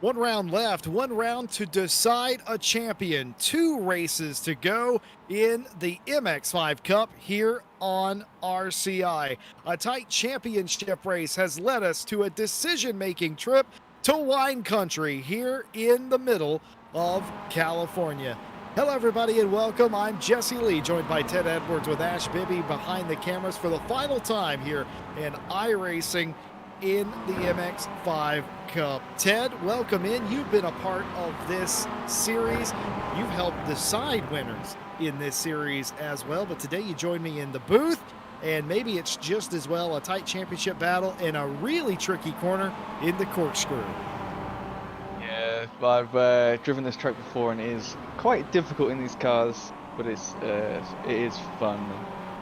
One round left, one round to decide a champion. 2 races to go in the MX5 Cup here on RCI. A tight championship race has led us to a decision-making trip to wine country here in the middle of California. Hello, everybody, and welcome. I'm Jesse Lee, joined by Ted Edwards with Ash Bibby behind the cameras for the final time here in iRacing in the MX5 Cup. Ted, welcome in. You've been a part of this series. You've helped decide winners in this series as well, but today you join me in the booth, and maybe it's just as well a tight championship battle and a really tricky corner in the corkscrew. Yeah, I've driven this track before, and it is quite difficult in these cars, but it is fun.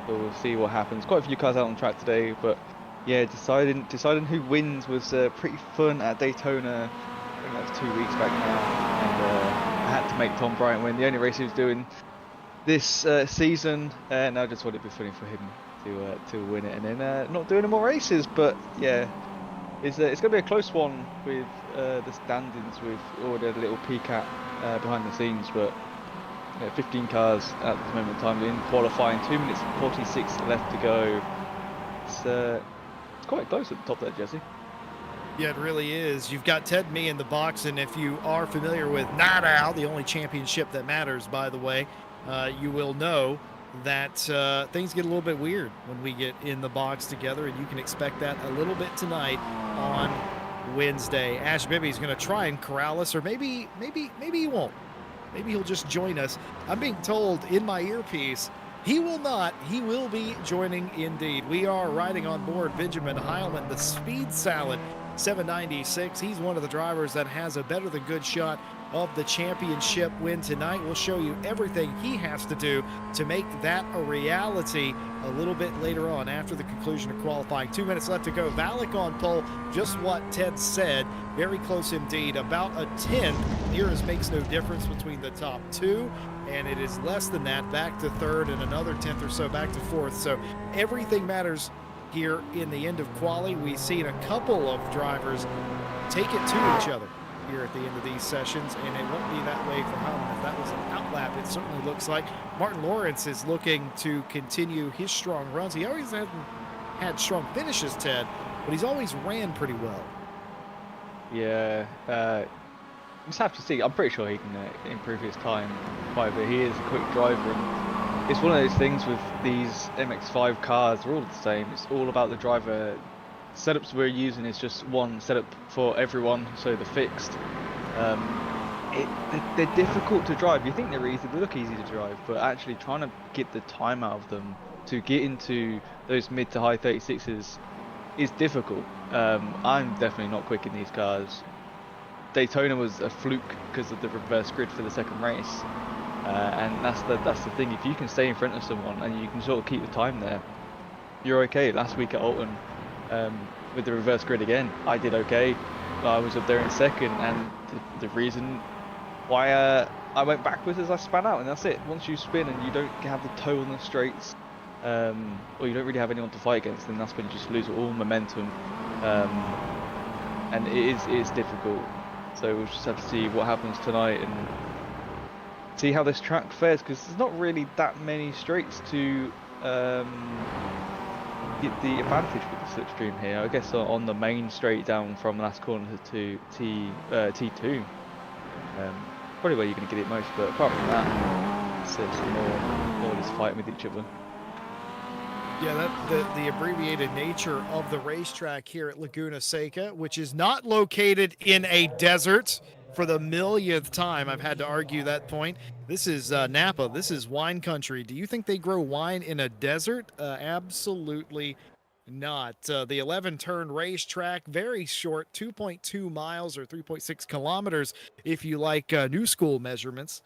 So we'll see what happens. Quite a few cars out on track today, but yeah, deciding who wins was pretty fun at Daytona. I think that was 2 weeks back now, and I had to make Tom Bryant win. The only race he was doing this season, and I just thought it'd be funny for him to win it, and then not doing any more races. But yeah, it's going to be a close one with the standings. We've already had a little peek at behind the scenes, but 15 cars at this moment in time in qualifying. 2 minutes and 46 left to go. It's quite close at the top there, Jesse. Yeah, it really is. You've got Ted and me in the box, and if you are familiar with Night Owl, the only championship that matters, by the way, you will know that things get a little bit weird when we get in the box together, and you can expect that a little bit tonight on Wednesday. Ash Bibby's going to try and corral us, or maybe he won't. Maybe he'll just join us. I'm being told in my earpiece he will not. He will be joining indeed. We are riding on board Benjamin Heilman, the Speed Salad 796. He's one of the drivers that has a better than good shot of the championship win tonight. We'll show you everything he has to do to make that a reality a little bit later on after the conclusion of qualifying. 2 minutes left to go. Valak on pole, just what Ted said. Very close indeed. About a 10th. Here makes no difference between the top two, and it is less than that back to third, and another 10th or so back to fourth. So everything matters here in the end of quali. We've seen a couple of drivers take it to each other here at the end of these sessions, and it won't be that way for Heilman. If that was an outlap, it certainly looks like. Martin Lawrence is looking to continue his strong runs. He always hasn't had strong finishes, Ted, but he's always ran pretty well. Yeah, just have to see. I'm pretty sure he can improve his time quite a bit. He is a quick driver, and it's one of those things with these MX5 cars. They're all the same. It's all about the driver. Setups we're using is just one setup for everyone, so they're fixed. They're difficult to drive. You think they're easy, they look easy to drive, but actually trying to get the time out of them to get into those mid to high 36s is difficult. I'm definitely not quick in these cars. Daytona was a fluke because of the reverse grid for the second race, and that's the thing. If you can stay in front of someone and you can sort of keep the time there, you're okay. Last week at Alton, with the reverse grid again, I did okay. I was up there in second, and the reason why I went backwards is I span out, and that's it. Once you spin and you don't have the toe on the straights, or you don't really have anyone to fight against, then that's when you just lose all momentum, and it is difficult. So we'll just have to see what happens tonight and see how this track fares, because there's not really that many straights to get the advantage with the slipstream here. I guess on the main straight down from last corner to T2, probably where you're going to get it most. But apart from that, it's more just fighting with each other. Yeah, the abbreviated nature of the racetrack here at Laguna Seca, which is not located in a desert. For the millionth time, I've had to argue that point. This is Napa. This is wine country. Do you think they grow wine in a desert? Absolutely not. The 11-turn racetrack, very short, 2.2 miles or 3.6 kilometers if you like new school measurements.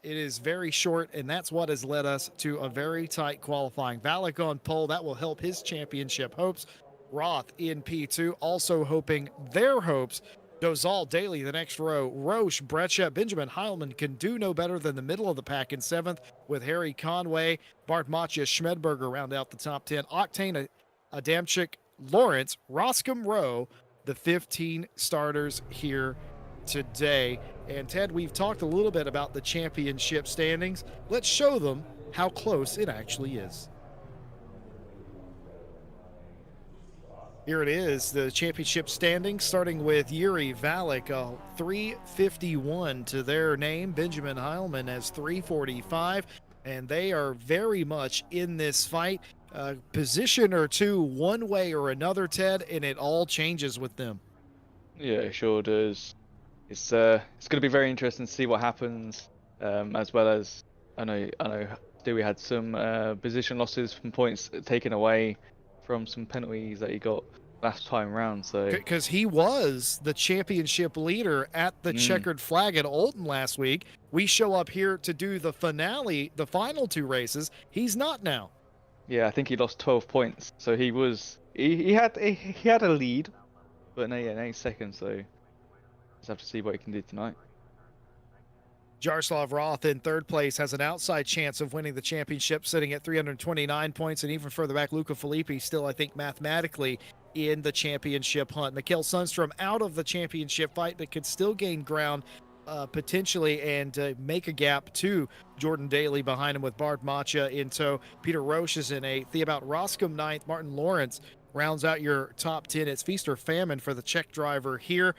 It is very short, and that's what has led us to a very tight qualifying. Valak on pole, that will help his championship hopes. Roth in P2, also hoping their hopes. Dozal, Daly, the next row. Roche, Breccia, Benjamin Heilman can do no better than the middle of the pack in 7th, with Harry Conway, Bart Matja, Schmedberger round out the top 10. Octane, Adamczyk, Lawrence, Roscom Rowe, the 15 starters here today. And Ted, we've talked a little bit about the championship standings. Let's show them how close it actually is. Here it is, the championship standings, starting with Yuri Valek, 351 to their name. Benjamin Heilman has 345, and they are very much in this fight. Position or two, one way or another, Ted, and it all changes with them. Yeah, it sure does. It's going to be very interesting to see what happens, as well as I know Dewey had some position losses from points taken away from some penalties that he got last time round. So because he was the championship leader at the checkered flag at Olton last week. We show up here to do the finale, the final two races. He's not now. Yeah, I think he lost 12 points. So he had a lead, but now he's second. So just have to see what he can do tonight. Jaroslav Roth in third place has an outside chance of winning the championship, sitting at 329 points, and even further back, Luca Filippi still, I think, mathematically in the championship hunt. Mikkel Sundstrom out of the championship fight, but could still gain ground potentially and make a gap to Jordan Daly behind him with Bart Macha in tow. Peter Roche is in eighth. Theobald Roscom ninth. Martin Lawrence rounds out your top 10. It's feast or famine for the Czech driver here.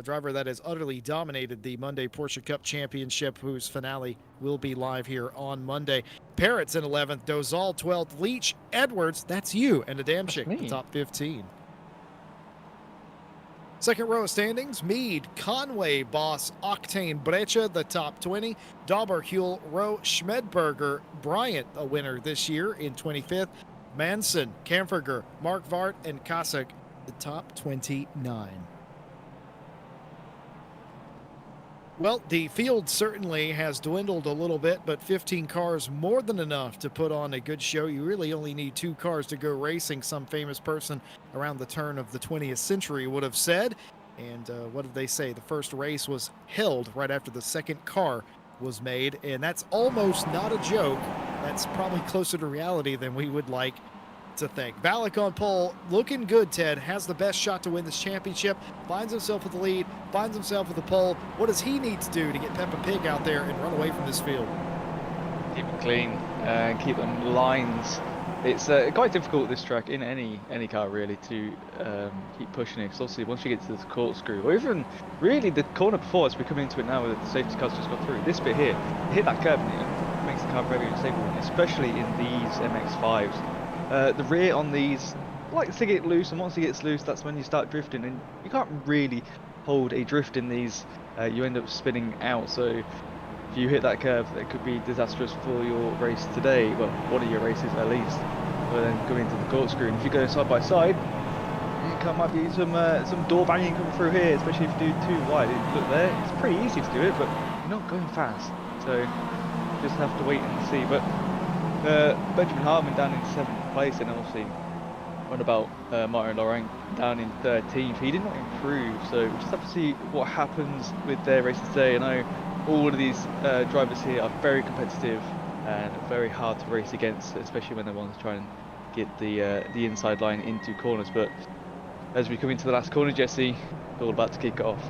Driver that has utterly dominated the Monday Porsche Cup Championship, whose finale will be live here on Monday. Parrott's in 11th, Dozal 12th, Leach, Edwards, that's you, and Adamczyk, the top 15. Second row of standings, Meade, Conway, Boss, Octane, Brecha, the top 20. Dauber, Huel, Rowe, Schmedberger, Bryant, a winner this year in 25th. Manson, Kamferger, Mark Vart, and Kasek, the top 29. Well, the field certainly has dwindled a little bit, but 15 cars more than enough to put on a good show. You really only need 2 cars to go racing, some famous person around the turn of the 20th century would have said. And what did they say? The first race was held right after the second car was made, and that's almost not a joke. That's probably closer to reality than we would like to think. Valek on pole, looking good, Ted. Has the best shot to win this championship. Finds himself with the lead, finds himself with the pole. What does he need to do to get Peppa Pig out there and run away from this field? Keep it clean and keep them lines. It's quite difficult this track in any car really to keep pushing it. Because obviously once you get to this corkscrew, or even really the corner before as we come into it now, with the safety cars just got through. This bit here, hit that curb and it makes the car very unstable, especially in these MX5s. The rear on these likes to get loose, and once it gets loose, that's when you start drifting, and you can't really hold a drift in these. You end up spinning out, so if you hit that curve, it could be disastrous for your race today. Well, one of your races at least. But then coming into the corkscrew, and if you go side by side, it might be some door banging coming through here, especially if you do too wide. Look there, it's pretty easy to do it, but you're not going fast, so you just have to wait and see. But Benjamin Harmon down in 7th place, and obviously what about Martin Laurent down in 13th. He did not improve, so we just have to see what happens with their races today. I know all of these drivers here are very competitive and very hard to race against, especially when they want to try and get the inside line into corners. But as we come into the last corner, Jesse, it's all about to kick it off.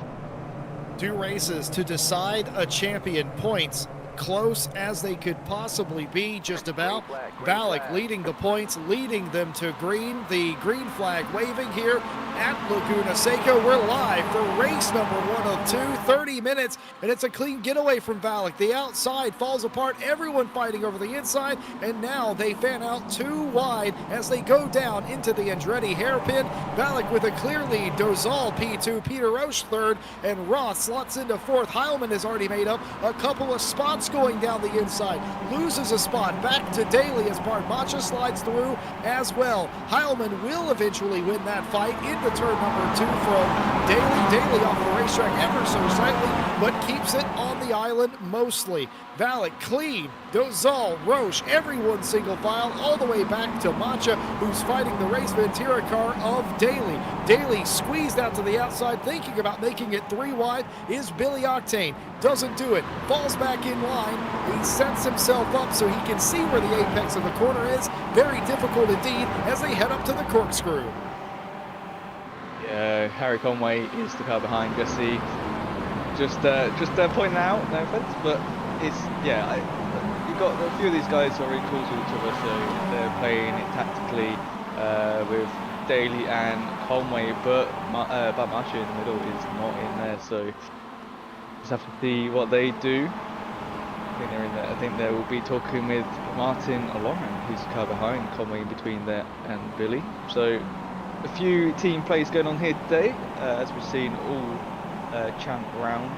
2 races to decide a champion. Points close as they could possibly be, just about. Valek leading the points, leading them to green. The green flag waving here at Laguna Seca. We're live for race number 1 of 2, 30 minutes, and it's a clean getaway from Valek. The outside falls apart, everyone fighting over the inside, and now they fan out 2 wide as they go down into the Andretti hairpin. Valek with a clear lead, Dozal P2, Peter Roche 3rd, and Roth slots into 4th. Heilman has already made up a couple of spots going down the inside, loses a spot back to Daly as Bart Macha slides through as well. Heilman will eventually win that fight into turn number 2 from Daly. Daly off the racetrack ever so slightly, but keeps it on the island mostly. Valek clean, Dozal, Roche, everyone single file all the way back to Macha, who's fighting the race Ventira car of Daly. Daly squeezed out to the outside, thinking about making it 3 wide, is Billy Octane. Doesn't do it, falls back in line. He sets himself up so he can see where the apex of the corner is. Very difficult indeed as they head up to the corkscrew. Yeah, Harry Conway is the car behind Jesse. pointing out, no offense, but it's you got a few of these guys who are really close to each other, so they're playing it tactically with Daly and Conway, but Marcia in the middle is not in there, so just have to see what they do. I think they're in there. I think they will be talking with Martin or Lauren, who's the car behind Conway in between there and Billy. So a few team plays going on here today, as we've seen all champ round,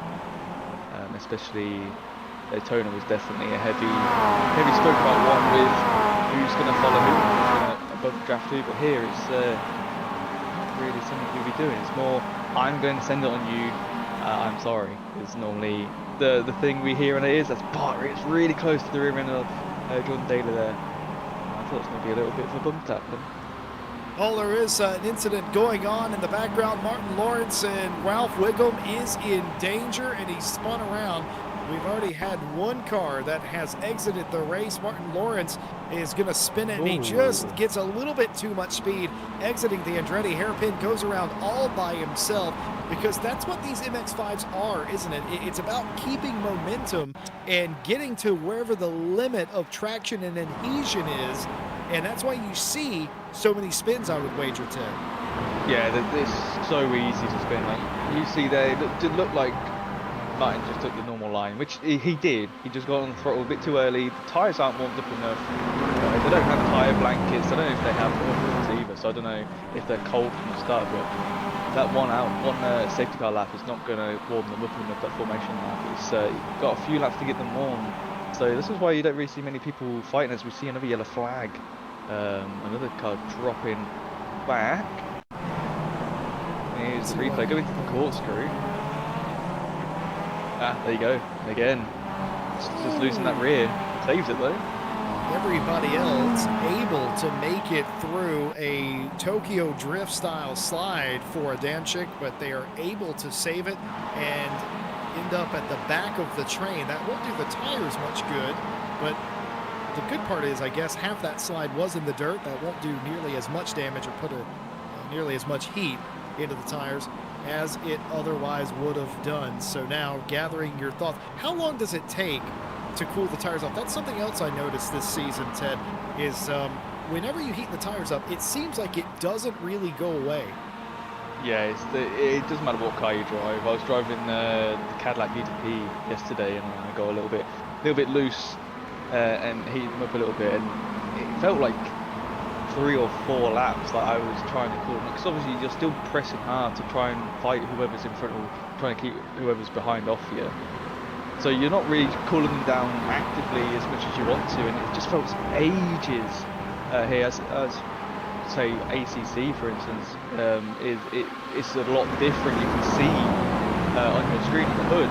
especially Daytona was definitely a heavy spoke about one with who's going to follow who, who's going to above draft who, but here it's really something we'll be doing. It's more, I'm going to send it on you, I'm sorry. It's normally the thing we hear, and it is, that's bar, it's really close to the rear end of Jordan Daly there. I thought it was going to be a little bit of a bump tap then. Well, there is an incident going on in the background. Martin Lawrence and Ralph Wiggum is in danger, and he spun around. We've already had one car that has exited the race. Martin Lawrence is going to spin it, and he just gets a little bit too much speed, exiting the Andretti hairpin, goes around all by himself, because that's what these MX5s are, isn't it? It's about keeping momentum and getting to wherever the limit of traction and adhesion is, and that's why you see so many spins, I would wager, Ted. Yeah, it's so easy to spin. Like you see there, it did look like Martin just took the normal line, which he did. He just got on the throttle a bit too early. The tyres aren't warmed up enough. They don't have tyre blankets. I don't know if they have ones either, so I don't know if they're cold from the start, but that one safety car lap is not going to warm them up enough, that formation lap. It's got a few laps to get them warm. So this is why you don't really see many people fighting, as we see another yellow flag. Another car dropping back. Here's the replay, go into the corkscrew. Ah, there you go, again. Just losing that rear. Saves it though. Everybody else able to make it through a Tokyo Drift style slide for Adamczyk, but they are able to save it and end up at the back of the train. That won't do the tires much good, but the good part is, I guess, half that slide was in the dirt. That won't do nearly as much damage or put nearly as much heat into the tires as it otherwise would have done. So now, gathering your thoughts, how long does it take to cool the tires off? That's something else I noticed this season, Ted, is whenever you heat the tires up, it seems like it doesn't really go away. Yeah, it doesn't matter what car you drive. I was driving the Cadillac VDP yesterday, and I got a little bit loose and heated them up a little bit, and it felt like 3 or 4 laps that I was trying to cool them, because obviously you're still pressing hard to try and fight whoever's in front, or trying to keep whoever's behind off you. So you're not really cooling them down actively as much as you want to, and it just felt ages here. As say ACC, for instance, it's a lot different. You can see on your screen, the hood,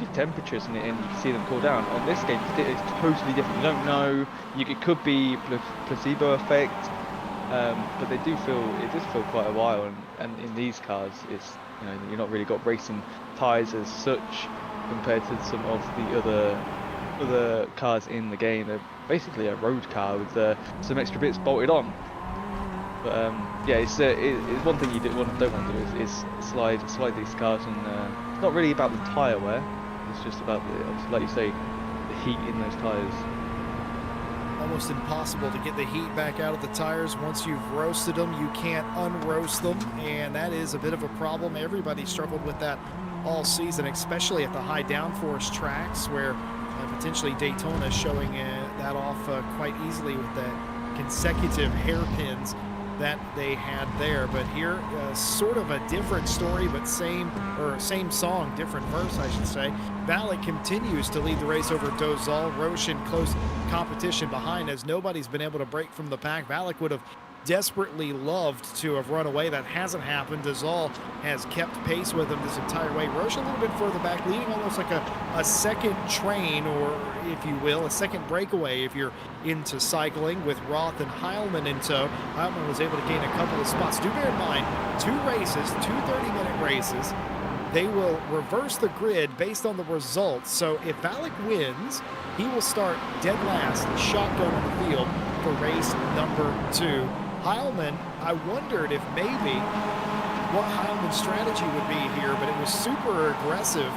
your temperatures, and you can see them cool down. On this game, it's totally different. You don't know. It could be placebo effect, but it does feel quite a while. And in these cars, it's you're not really got racing tyres as such compared to some of the other cars in the game. They're basically a road car with some extra bits bolted on. But yeah, it's one thing you don't want to do is slide these cars, and it's not really about the tyre wear. It's just about like you say, the heat in those tyres. Almost impossible to get the heat back out of the tires. Once you've roasted them, you can't unroast them, and that is a bit of a problem. Everybody struggled with that all season, especially at the high downforce tracks, where potentially Daytona is showing that off quite easily with the consecutive hairpins that they had there. But here, sort of a different story, but same song, different verse, I should say. Valek continues to lead the race over Dozal. Roche in close competition behind, as nobody's been able to break from the pack. Valek would have desperately loved to have run away. That hasn't happened. Dozal has kept pace with him this entire way. Roche a little bit further back, leading almost like a second train, or if you will, a second breakaway if you're into cycling, with Roth and Heilman in tow. Heilman was able to gain a couple of spots. Do bear in mind, 2 races, 2 30-minute races. They will reverse the grid based on the results. So if Valek wins, he will start dead last, shotgun on the field for race number 2. Heilman, I wondered if maybe what Heilman's strategy would be here, but it was super aggressive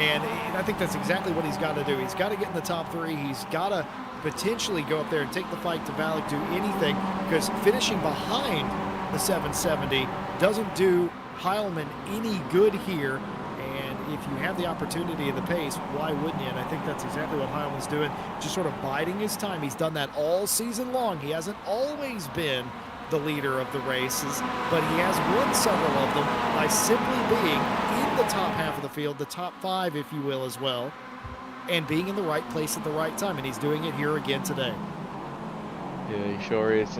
And I think that's exactly what he's got to do. He's got to get in the top 3. He's got to potentially go up there and take the fight to Valak, do anything, because finishing behind the 770 doesn't do Heilman any good here. And if you have the opportunity and the pace, why wouldn't you? And I think that's exactly what Heilman's doing, just sort of biding his time. He's done that all season long. He hasn't always been the leader of the races, but he has won several of them by simply being in the top half of the field, the top 5, if you will, as well, and being in the right place at the right time. And he's doing it here again today. Yeah, he sure is.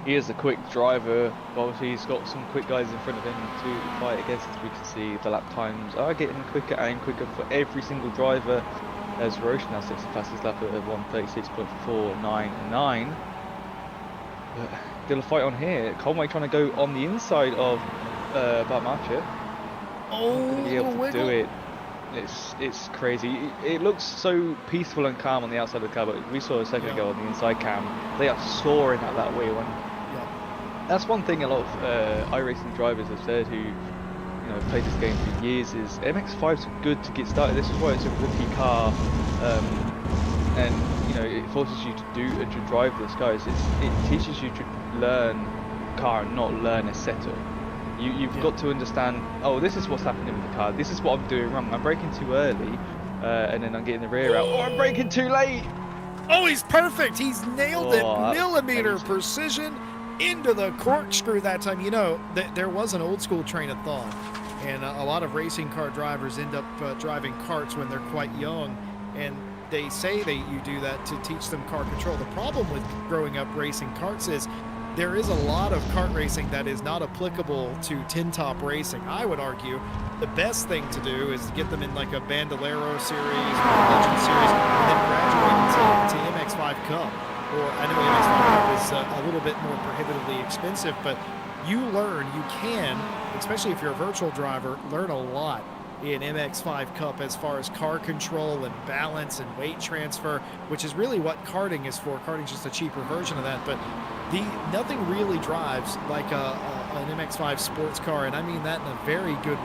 He is a quick driver. Obviously, he's got some quick guys in front of him to fight against. As we can see, the lap times are getting quicker and quicker for every single driver. As Roche now sits the fastest lap at 1:36.499. Still a fight on here. Conway trying to go on the inside of Bartmacher. Oh, be able to do it. It's crazy. It looks so peaceful and calm on the outside of the car, but we saw a second ago on the inside cam, they are soaring at that wheel, and that's one thing a lot of iRacing drivers have said who played this game for years is MX5's good to get started. This is why it's a rookie car, and it forces you to drive this car. It teaches you to learn car and not learn a setup. You've got to understand, oh, this is what's happening with the car, this is what I'm doing wrong, I'm braking too early, and then I'm getting the rear out, I'm braking too late! Oh, he's perfect! He's nailed it, millimeter amazing. Precision into the corkscrew that time. There was an old school train of thought, and a lot of racing car drivers end up driving karts when they're quite young, and they say that you do that to teach them car control. The problem with growing up racing karts is there is a lot of kart racing that is not applicable to tin top racing. I would argue the best thing to do is to get them in like a Bandolero series or a Legend series and then graduate to MX5 Cup. Or I know MX5 Cup is a little bit more prohibitively expensive, but you can, especially if you're a virtual driver, learn a lot in MX5 Cup as far as car control and balance and weight transfer, which is really what karting is for. Karting's just a cheaper version of that, but nothing really drives like an MX5 sports car, and I mean that in a very good,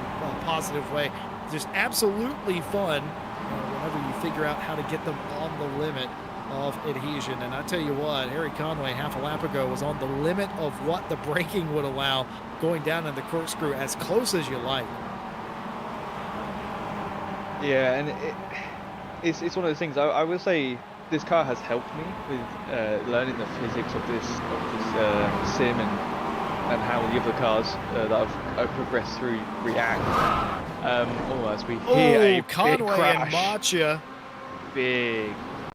positive way. Just absolutely fun whenever you figure out how to get them on the limit of adhesion. And I tell you what, Harry Conway half a lap ago was on the limit of what the braking would allow, going down in the corkscrew as close as you like. Yeah, and it's one of those things. I will say this car has helped me with learning the physics of this sim and how the other cars that I've progressed through react. As we hear a Conway big crash. and Macha. Big.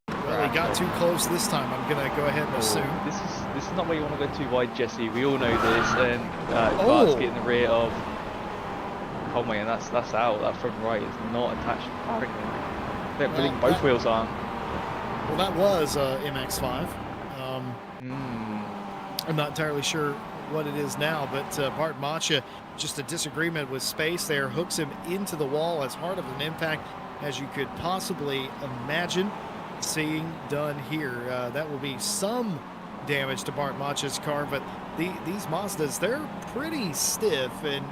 Well, he got too close this time. I'm gonna go ahead and assume. This is not where you want to go too wide, Jesse. We all know this, and Bart's getting the rear of Conway, and that's out. That front right is not attached. They're putting both wheels on. Well, that was MX5. I'm not entirely sure what it is now, but Bart Macha, just a disagreement with space there, hooks him into the wall as hard of an impact as you could possibly imagine seeing done here. That will be some damage to Bart Macha's car, but these Mazdas, they're pretty stiff, and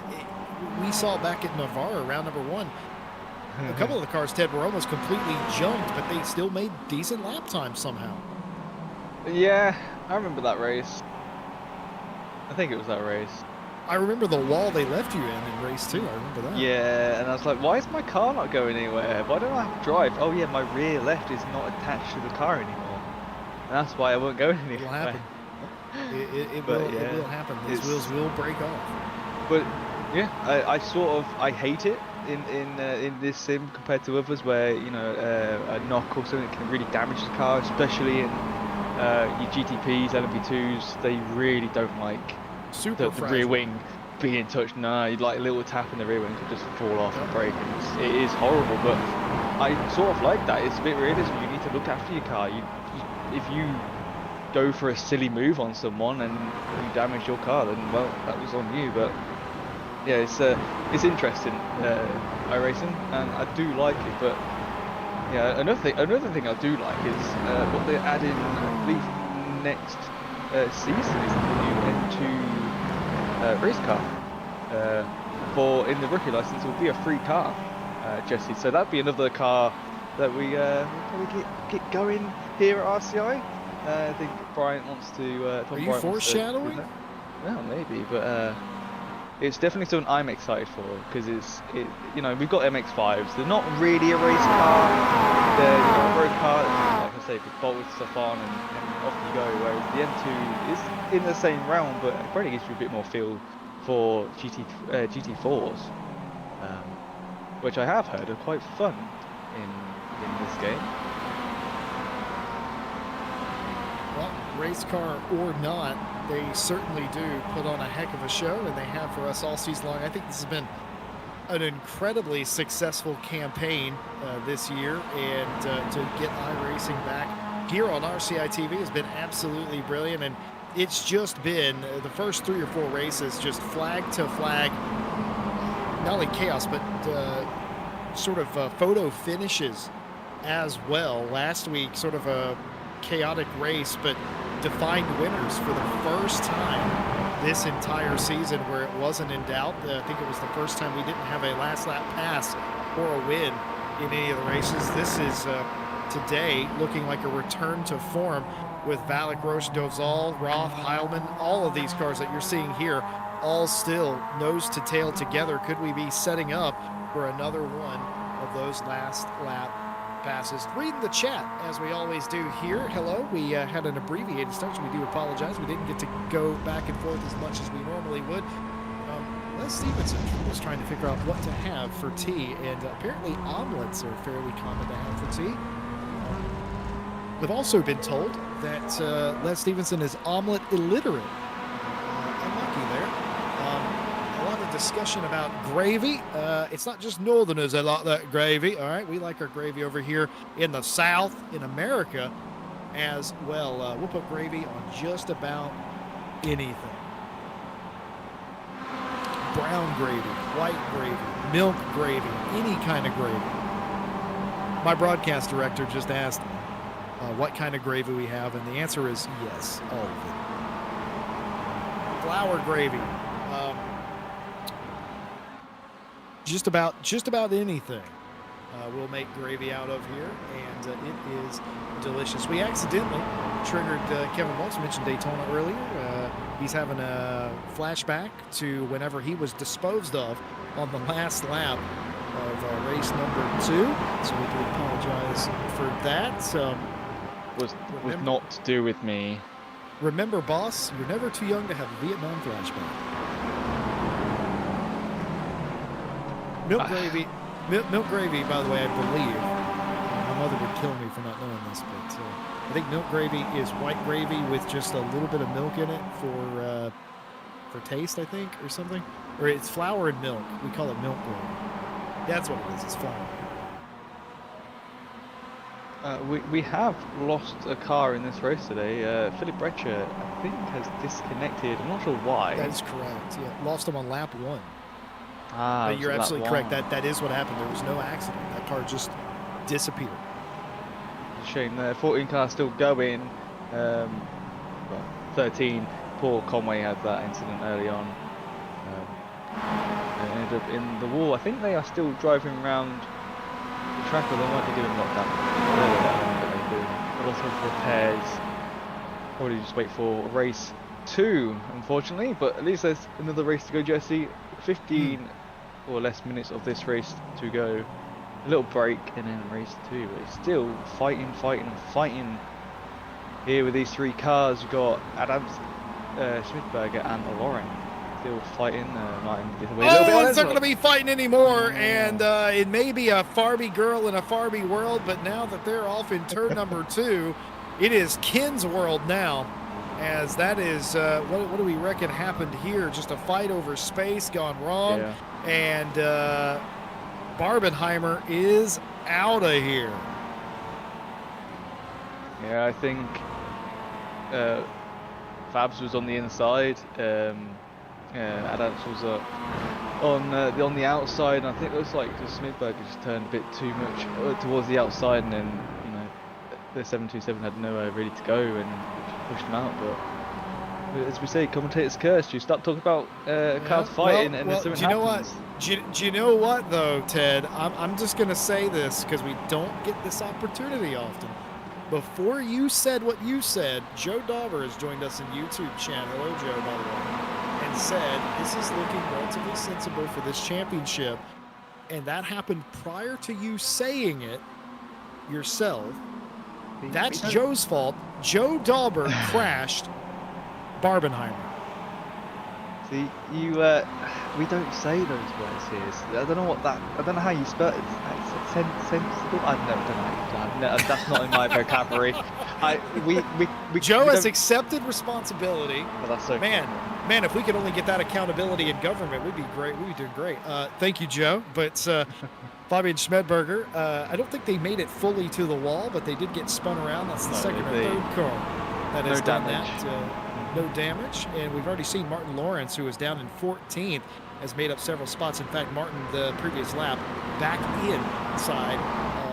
we saw back at Navarra, round number 1, a couple of the cars, Ted, were almost completely junked, but they still made decent lap times somehow. Yeah, I remember that race. I think it was that race. I remember the wall they left you in race 2. I remember that. Yeah, and I was like, why is my car not going anywhere? Why don't I have to drive? Oh yeah, my rear left is not attached to the car anymore. And that's why I won't go anywhere. It'll happen. It will happen. These wheels will break off. But yeah, I hate it in this sim compared to others where a knock or something can really damage the car, especially in your GTPs, LMP2s. They really don't like the rear wing being touched. No, you'd like a little tap in the rear wing could just fall off and break, and it is horrible. But I sort of like that. It's a bit realism. You need to look after your car. If you go for a silly move on someone and you damage your car, then well, that was on you. But yeah, it's interesting iRacing, and I do like it. But yeah, another thing I do like is what they're adding, I believe, next season is the new N2 race car. In the rookie license, it will be a free car. Jesse. So that'd be another car that we will probably get going here at RCI. I think Brian wants to. Are you foreshadowing? Well, maybe, but it's definitely something I'm excited for because you know, we've got MX5s. They're not really a race car. They're, you know, a road car. Like I say, with bolts stuff on and off you go. Whereas the M2 is in the same realm, but it probably gives you a bit more feel for GT4s, which I have heard are quite fun in this game. Well, race car or not, they certainly do put on a heck of a show, and they have for us all season long. I think this has been an incredibly successful campaign this year, and to get iRacing back here on RCI TV has been absolutely brilliant. And it's just been the first 3 or 4 races, just flag to flag, not only chaos, but sort of photo finishes as well. Last week, sort of a chaotic race, but defined winners for the first time this entire season where it wasn't in doubt. I think it was the first time we didn't have a last lap pass or a win in any of the races. This is today looking like a return to form with Valak, Roche, Dovzal, Roth, Heilman, all of these cars that you're seeing here, all still nose to tail together. Could we be setting up for another one of those last lap passes? Reading the chat, as we always do here. Hello, we had an abbreviated start, so we do apologize. We didn't get to go back and forth as much as we normally would. Les Stevenson was trying to figure out what to have for tea, and apparently omelets are fairly common to have for tea. We've also been told that Les Stevenson is omelet illiterate. Unlucky there. A lot of discussion about gravy. It's not just Northerners that like that gravy. All right, we like our gravy over here in the South, in America, as well. We'll put gravy on just about anything. Brown gravy, white gravy, milk gravy, any kind of gravy. My broadcast director just asked what kind of gravy we have, and the answer is yes, all of it. Flour gravy, just about anything we'll make gravy out of here, and it is delicious. We accidentally triggered Kevin Waltz mentioned Daytona earlier. He's having a flashback to whenever he was disposed of on the last lap of race number 2, so we do apologize for that. Was not to do with me. Remember, boss, you're never too young to have a Vietnam flashback. Milk gravy, milk gravy, by the way, I believe, my mother would kill me for not knowing this, but I think milk gravy is white gravy with just a little bit of milk in it for taste, I think, or something. Or it's flour and milk. We call it milk gravy. That's what it is. It's flour. We have lost a car in this race today. Philip Brecher, I think, has disconnected. I'm not sure why. That is correct. Yeah, lost him on lap 1. But you're absolutely correct. That is what happened. There was no accident. That car just disappeared. Shame there. 14 cars still going. Well, 13. Paul Conway had that incident early on. They ended up in the wall. I think they are still driving around the track, or they might be doing lockdown. A lot of repairs. Probably just wait for race 2, unfortunately. But at least there's another race to go, Jesse. 15 or less minutes of this race to go. A little break and then race 2, but it's still fighting here with these 3 cars. We've got Adams, Schmidberger and Lauren still fighting. It's not going to be fighting anymore, and it may be a Farby girl in a Farby world, but now that they're off in turn number 2, it is Ken's world now, as that is, what do we reckon happened here? Just a fight over space gone wrong, yeah. And Barbenheimer is out of here. Yeah, I think Fabs was on the inside. Adams was on the outside, and I think it looks like Smithberger just turned a bit too much towards the outside, and then the 727 had nowhere really to go and pushed him out. But as we say, commentators curse. You start talking about cars fighting, and then something do you know what? happens. Do you know what though, Ted? I'm just gonna say this because we don't get this opportunity often. Before you said what you said, Joe Dauber has joined us in YouTube channel. Hello, Joe, by the way, and said this is looking relatively sensible for this championship, and that happened prior to you saying it yourself. That's Joe's fault. Joe Dauber crashed Barbenheimer. See, you, we don't say those words here. I don't know what that. I don't know how you spell it. Sensible. I don't know. That's not in my vocabulary. Joe has accepted responsibility. Well, that's so man, if we could only get that accountability in government, we'd be great. We'd be doing great. Thank you, Joe. But Fabian Schmedberger, I don't think they made it fully to the wall, but they did get spun around. That's the second or third car that has done that. No damage, and we've already seen Martin Lawrence, who was down in 14th, has made up several spots. In fact, Martin, the previous lap, back inside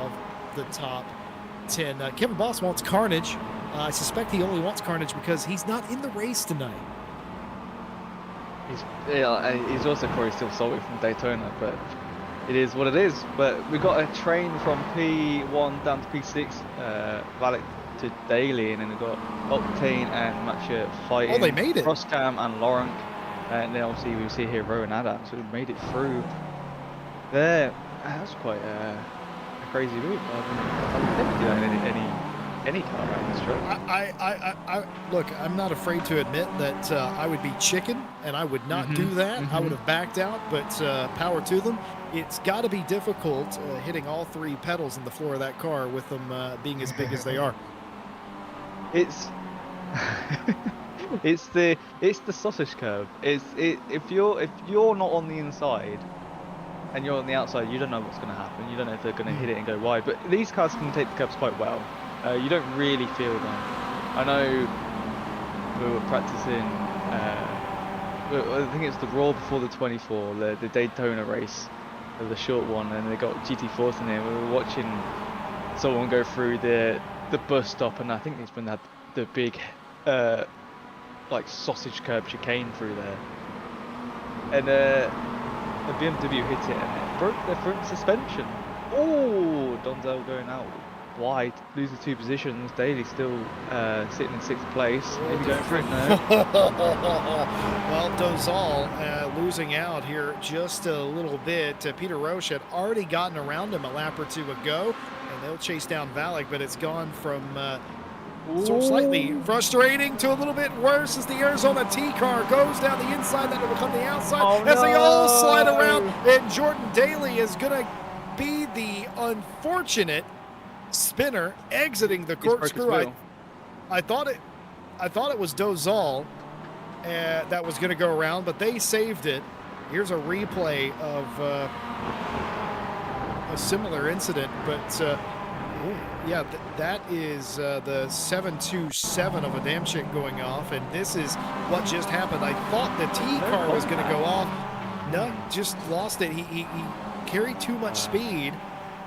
of the top 10. Kevin Boss wants carnage. I suspect he only wants carnage because he's not in the race tonight. He's also probably still salty from Daytona, but it is what it is. But we got a train from P1 down to P6, Valek to Daly, and then we've got Octane and Matcha fighting. Oh, they made it. Crosscam and Laurent, and then obviously we see here Rowan Adams, who made it through there. That's quite a crazy move. I would never do that in any car around this track. Look, I'm not afraid to admit that I would be chicken, and I would not do that. I would have backed out, but power to them. It's got to be difficult hitting all three pedals in the floor of that car with them being as big as they are. It's the sausage curve. If you're not on the inside and you're on the outside, you don't know what's going to happen. You don't know if they're going to hit it and go wide. But these cars can take the curves quite well. You don't really feel them. I know we were practicing. I think it's the Raw before the 24, the Daytona race, the short one, and they got GT4s in there. We were watching someone go through the bus stop, and I think it's when they had the big like sausage curb chicane through there, and the BMW hit it and it broke their front suspension. Oh, Donzel going out wide, losing 2 positions. Daly still sitting in 6th place, maybe going for it now. Well, Dozal losing out here just a little bit. Peter Roche had already gotten around him a lap or two ago, and they'll chase down Valek, but it's gone from sort of slightly frustrating to a little bit worse as the Arizona T car goes down the inside, then it will come the outside as they all slide around, and Jordan Daly is going to be the unfortunate spinner exiting the corkscrew. I thought it was Dozal that was going to go around, but they saved it. Here's a replay of a similar incident, but yeah, that is the 727 of a damn shit going off, and this is what just happened. I thought the T car was going to go off. No, just lost it. He carried too much speed.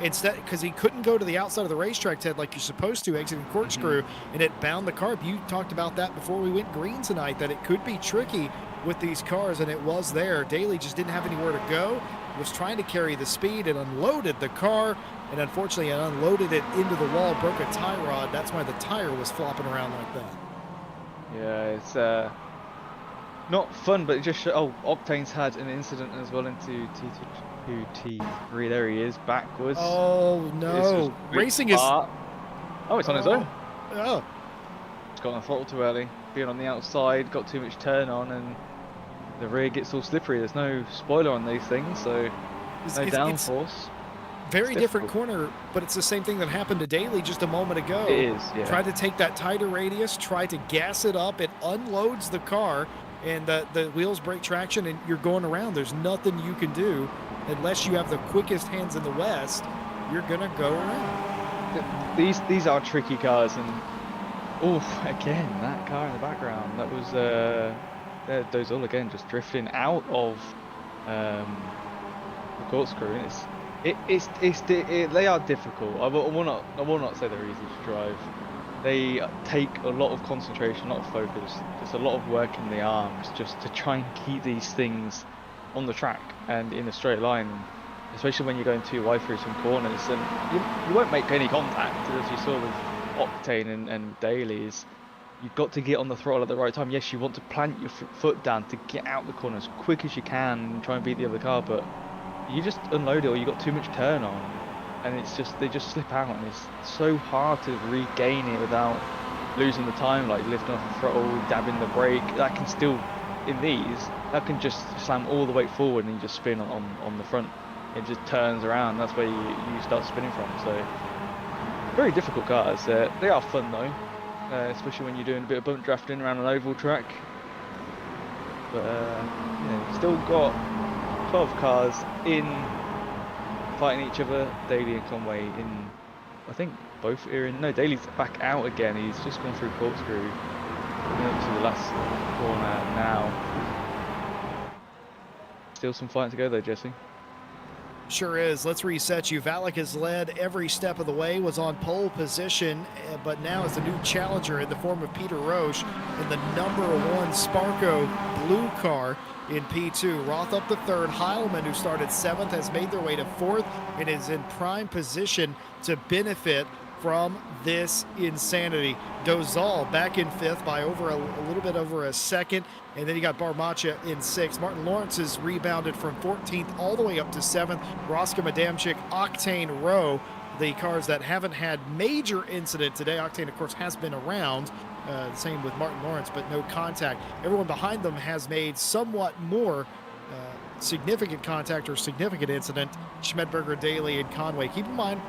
Instead, because he couldn't go to the outside of the racetrack, Ted, like you're supposed to, exiting corkscrew, and it bound the car. You talked about that before we went green tonight, that it could be tricky with these cars, and it was there. Daly just didn't have anywhere to go, was trying to carry the speed, and unloaded the car, and unfortunately it unloaded it into the wall, broke a tie rod. That's why the tire was flopping around like that. Yeah, it's not fun, but it just Octane's had an incident as well into T3. There he is, backwards. Oh no, racing is... Oh, it's on his own. Oh. It's got on the throttle too early, being on the outside, got too much turn on, and the rear gets all slippery. There's no spoiler on these things, so no downforce. Very different corner, but it's the same thing that happened to Daly just a moment ago. It is, yeah. Tried to take that tighter radius, tried to gas it up, it unloads the car, and the wheels break traction, and you're going around. There's nothing you can do unless you have the quickest hands in the West. You're gonna go around. These are tricky cars, and again that car in the background, that was Dozal again just drifting out of the corkscrew. They are difficult. I will not say they're easy to drive. they take a lot of concentration, a lot of focus. There's a lot of work in the arms just to try and keep these things on the track and in a straight line, especially when you're going too wide through some corners. And you won't make any contact, as you saw with Octane and Dailies. You've got to get on the throttle at the right time. Yes, you want to plant your foot down to get out the corner as quick as you can and try and beat the other car, but you just unload it or you got too much turn on, and it's just they just slip out, and it's so hard to regain it without losing the time, like lifting off the throttle, dabbing the brake. That can still, in these, that can just slam all the way forward and you just spin on the front. It just turns around. That's where you start spinning from. So very difficult cars. They are fun though, especially when you're doing a bit of bump drafting around an oval track. But still got 12 cars in fighting each other. Daly and Conway in, I think both are in. No, Daly's back out again. He's just gone through corkscrew, coming up to the last corner now. Still some fighting to go though, Jesse. Sure is. Let's reset you. Valak has led every step of the way, was on pole position, but now is the new challenger in the form of Peter Roche in the #1 Sparco blue car in P2. Roth up to third. Heilman, who started 7th, has made their way to 4th and is in prime position to benefit from this insanity. Dozal back in 5th by over a little bit over a second, and then you got Barmacha in 6th. Martin Lawrence has rebounded from 14th all the way up to 7th. Roska Madamchik, Octane Rowe, the cars that haven't had major incident today. Octane, of course, has been around. Same with Martin Lawrence, but no contact. Everyone behind them has made somewhat more significant contact or significant incident. Schmedberger, Daly, and Conway. Keep in mind,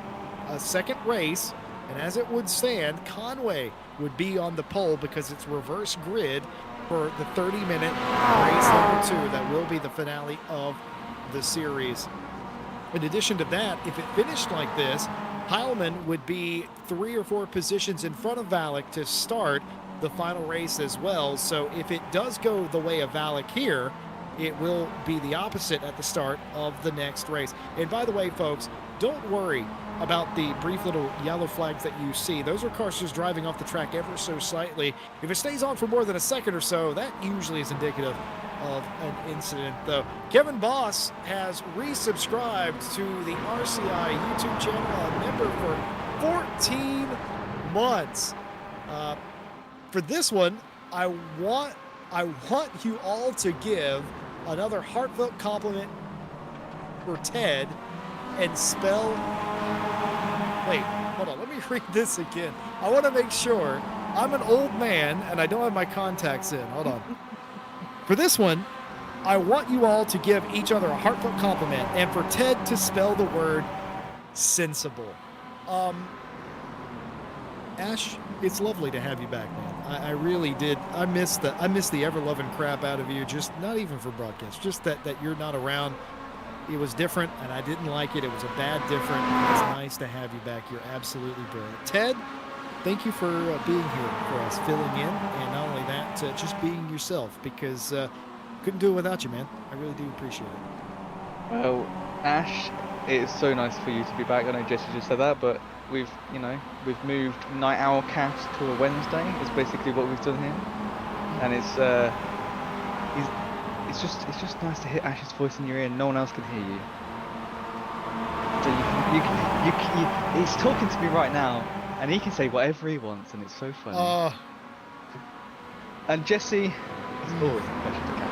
a second race, and as it would stand, Conway would be on the pole because it's reverse grid for the 30-minute race #2 that will be the finale of the series. In addition to that, if it finished like this, Heilman would be 3 or 4 positions in front of Valak to start the final race as well. So if it does go the way of Valak here, it will be the opposite at the start of the next race. And by the way, folks, don't worry about the brief little yellow flags that you see. Those are cars just driving off the track ever so slightly. If it stays on for more than a second or so, that usually is indicative of an incident, though. Kevin Boss has resubscribed to the RCI YouTube channel, a member for 14 months. For this one, I want you all to give another heartfelt compliment for Ted and spell. Wait, hold on. Let me read this again. I want to make sure. I'm an old man and I don't have my contacts in. Hold on. For this one, I want you all to give each other a heartfelt compliment and for Ted to spell the word sensible. Ash, it's lovely to have you back, man. I really did. I miss the ever-loving crap out of you. Just not even for broadcast. Just that you're not around. It was different, and I didn't like it. It was a bad different. It's nice to have you back. You're absolutely brilliant. Ted, thank you for being here for us, filling in, and not only that, just being yourself, because couldn't do it without you, man. I really do appreciate it. Well, Ash, it is so nice for you to be back. I know Jesse just said that, but we've moved night owl cast to a Wednesday. It's basically what we've done here, and it's just nice to hear Ash's voice in your ear. No one else can hear you. So he's talking to me right now, and he can say whatever he wants, and it's so funny. And Jesse is always a pleasure to catch.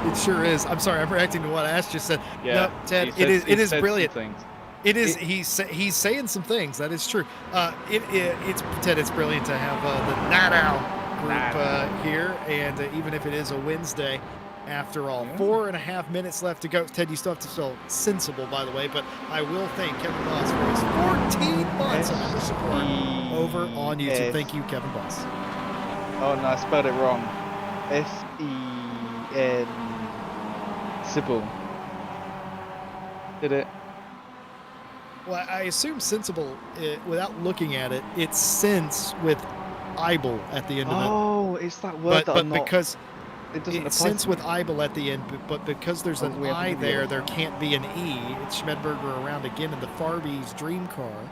It sure is. I'm sorry, I'm reacting to what Ash just said. Yeah, no, Ted, it is brilliant. It is. He's saying some things. That is true. It's Ted. It's brilliant to have the Night Owl group here, and even if it is a Wednesday, after all, 4.5 minutes left to go. Ted, you still have to spell sensible, by the way, but I will thank Kevin Boss for his 14 months of member support over on YouTube. Thank you, Kevin Boss. Oh no, I spelled it wrong. S-E-N Sybil. Did it? Well, I assume sensible, without looking at it, it's sense with eyeball at the end of it. Oh, it's that word that I'm not... because it doesn't it's sense with eyeball at the end, but because there's an I there can't be an E. It's Schmedberger around again in the Farby's dream car.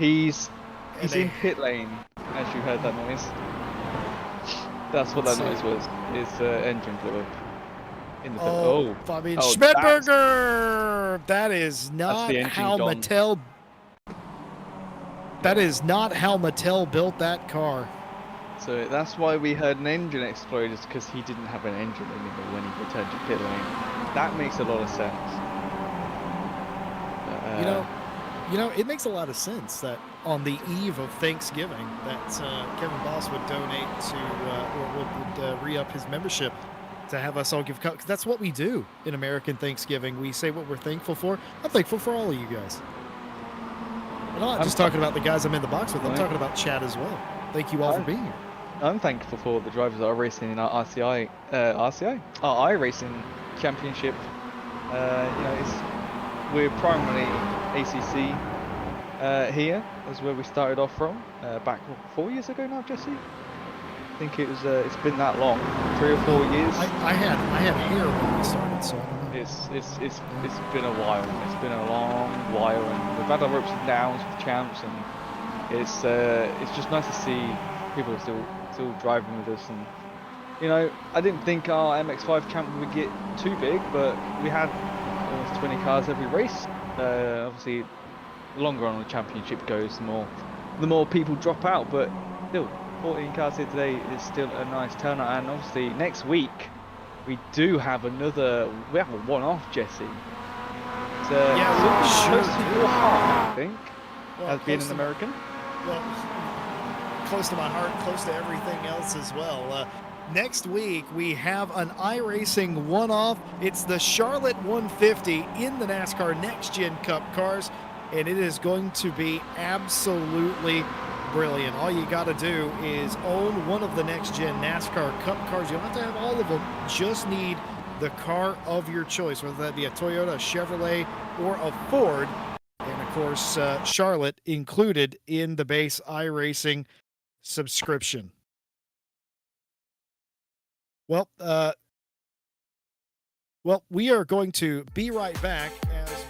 He's And in pit lane, as you heard that noise. That's what that noise was. His engine blew up in the pit. Oh, Fabian oh, Schmidberger! That is that's not the engine how gone. Mattel. That is not how Mattel built that car. So that's why we heard an engine explode, is because he didn't have an engine anymore when he returned to pit lane. That makes a lot of sense. You know, it makes a lot of sense that on the eve of Thanksgiving, that Kevin Boss would donate to or would re-up his membership to have us all give. Cause that's what we do in American Thanksgiving. We say what we're thankful for. I'm thankful for all of you guys. And I'm not just talking about the guys I'm in the box with. I'm talking about Chad as well. Thank you all for being here. I'm thankful for the drivers that are racing in our RCI, our iRacing championship. You know, we're primarily ACC here. That's where we started off from. Back 4 years ago now, Jesse. I think it was. It's been that long, 3 or 4 years. I had hair when we started, so. It's been a while. It's been a long while, and we've had our ups and downs with champs, and it's just nice to see people still driving with us. And you know, I didn't think our MX5 champ would get too big, but we had almost 20 cars every race. Obviously, the longer on the championship goes, the more people drop out, but still, 14 cars here today is still a nice turnout. And obviously, next week we do have we have a one-off, Jesse. It's close to your heart, I think, as being an American. Well, close to my heart, close to everything else as well. Next week, we have an iRacing one-off. It's the Charlotte 150 in the NASCAR Next Gen Cup cars, and it is going to be absolutely brilliant. All you got to do is own one of the Next Gen NASCAR Cup cars. You don't have to have all of them. Just need the car of your choice, whether that be a Toyota, a Chevrolet, or a Ford. And, of course, Charlotte included in the base iRacing subscription. Well, we are going to be right back as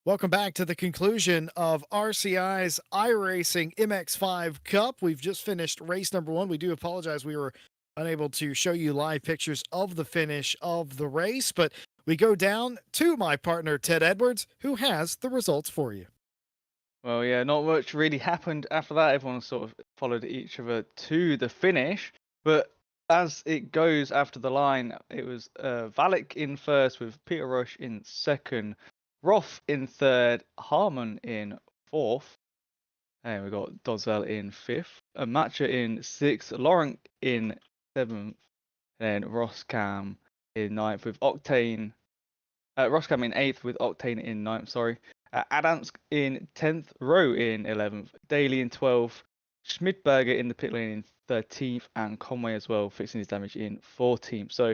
Welcome back to the conclusion of RCI's iRacing MX5 Cup. We've just finished race number 1. We do apologize we were unable to show you live pictures of the finish of the race, but we go down to my partner Ted Edwards, who has the results for you. Well, yeah, not much really happened after that. Everyone sort of followed each other to the finish. But as it goes after the line, it was Valek in first with Peter Rush in second, Roth in third, Harmon in fourth, and we got Dozell in fifth, Matcha in sixth, Laurent in seventh, then Roscam in ninth with Octane. Roscam in 8th with Octane in ninth, sorry. Adamsk in 10th, Rowe in 11th, Daly in 12th, Schmidberger in the pit lane in 13th, and Conway as well, fixing his damage in 14th. So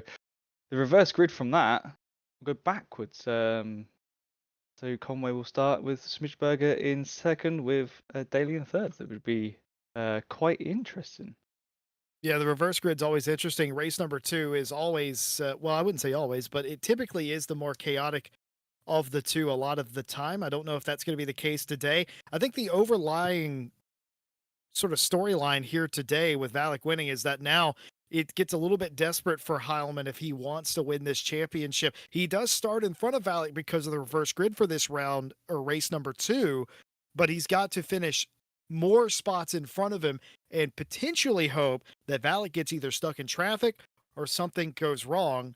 the reverse grid from that will go backwards. So Conway will start with Schmidberger in second with Daly in third. That would be quite interesting. Yeah, the reverse grid's always interesting. Race number 2 is always, well, I wouldn't say always, but it typically is the more chaotic of the two a lot of the time. I don't know if that's going to be the case today. I think the overlying sort of storyline here today with Valek winning is that now it gets a little bit desperate for Heilman if he wants to win this championship. He does start in front of Valek because of the reverse grid for this round or race number 2, but he's got to finish more spots in front of him and potentially hope that Valek gets either stuck in traffic or something goes wrong.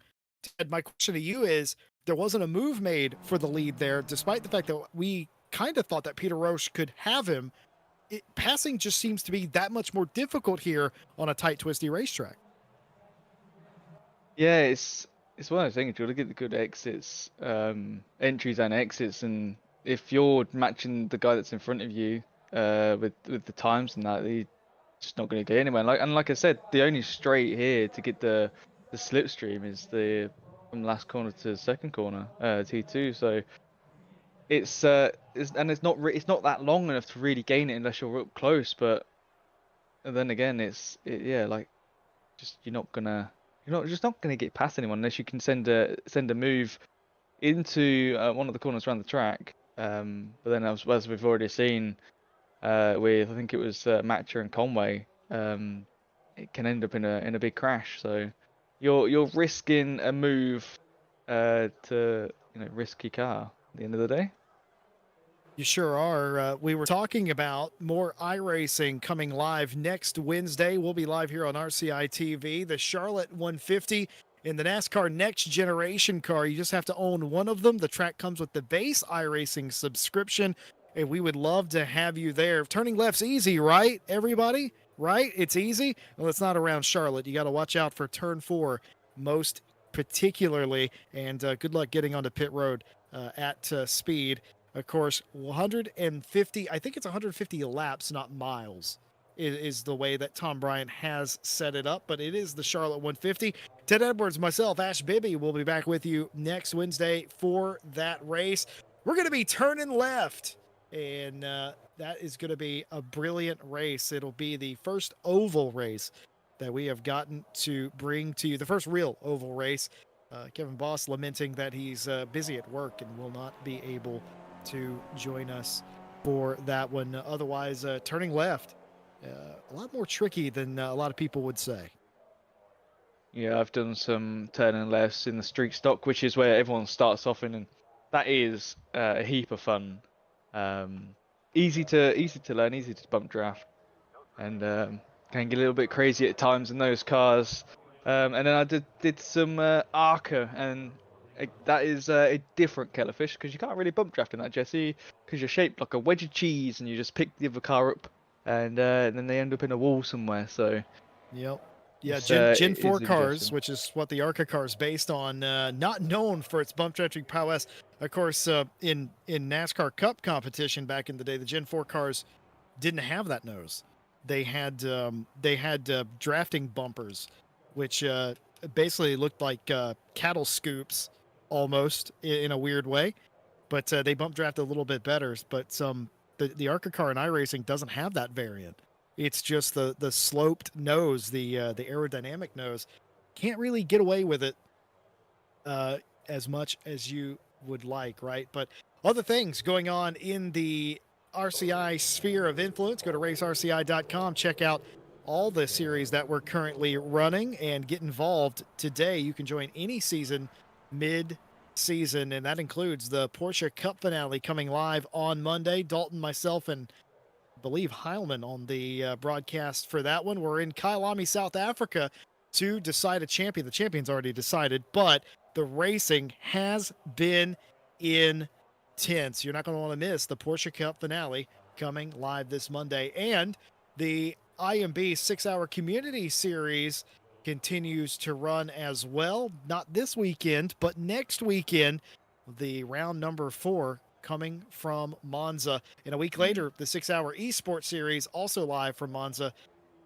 Ted, my question to you is, there wasn't a move made for the lead there, despite the fact that we kind of thought that Peter Roche could have him. Passing just seems to be that much more difficult here on a tight, twisty racetrack. Yeah, it's one of those things. You got to get the good exits, entries and exits, and if you're matching the guy that's in front of you with the times and that, you're just not going to get anywhere. Like I said, the only straight here to get the slipstream is from last corner to second corner, T2. So it's it's not that long enough to really gain it unless you're up close. But then again, yeah, like you're just not gonna get past anyone unless you can send a move into one of the corners around the track. But then as we've already seen with I think it was Matcher and Conway, it can end up in a big crash. So you're risking a move to risk your car at the end of the day. You sure are. We were talking about more iRacing coming live next Wednesday. We'll be live here on RCI TV. The Charlotte 150 in the NASCAR Next Generation car. You just have to own one of them. The track comes with the base iRacing subscription, and we would love to have you there. Turning left's easy, right, everybody? Right? It's easy? Well, it's not around Charlotte. You got to watch out for turn 4 most particularly, and good luck getting onto pit road at speed. Of course, 150, I think it's 150 laps, not miles, is the way that Tom Bryant has set it up, but it is the Charlotte 150. Ted Edwards, myself, Ash Bibby will be back with you next Wednesday for that race. We're going to be turning left, and that is going to be a brilliant race. It'll be the first oval race that we have gotten to bring to you, the first real oval race. Kevin Boss lamenting that he's busy at work and will not be able to join us for that one. Otherwise, turning left, a lot more tricky than a lot of people would say. Yeah, I've done some turning lefts in the street stock, which is where everyone starts off in, and that is a heap of fun. Easy to learn, easy to bump draft, and can get a little bit crazy at times in those cars. And then I did some Arca, and that is a different kettle of fish because you can't really bump draft in that, Jesse, because you're shaped like a wedge of cheese, and you just pick the other car up, and then they end up in a wall somewhere. So. Yep. Yeah, Gen 4 cars, which is what the ARCA car is based on, not known for its bump drafting prowess. Of course, in NASCAR Cup competition back in the day, the Gen 4 cars didn't have that nose. They had drafting bumpers, which basically looked like cattle scoops almost in a weird way, but they bump drafted a little bit better. But the ARCA car in iRacing doesn't have that variant. It's just the sloped nose, the aerodynamic nose. Can't really get away with it as much as you would like, right? But Other things going on in the RCI sphere of influence, go to racerci.com, check out all the series that we're currently running and get involved today. You can join any season mid-season, and that includes the Porsche Cup finale coming live on Monday. Dalton, myself, and I believe Heilman on the broadcast for that one. We're in Kyalami, South Africa to decide a champion. The champion's already decided, but the racing has been intense. You're not going to want to miss the Porsche Cup finale coming live this Monday. And the IMB 6-hour community series continues to run as well. Not this weekend, but next weekend, the round number 4 coming from Monza. And a week later, the 6-hour esports series also live from Monza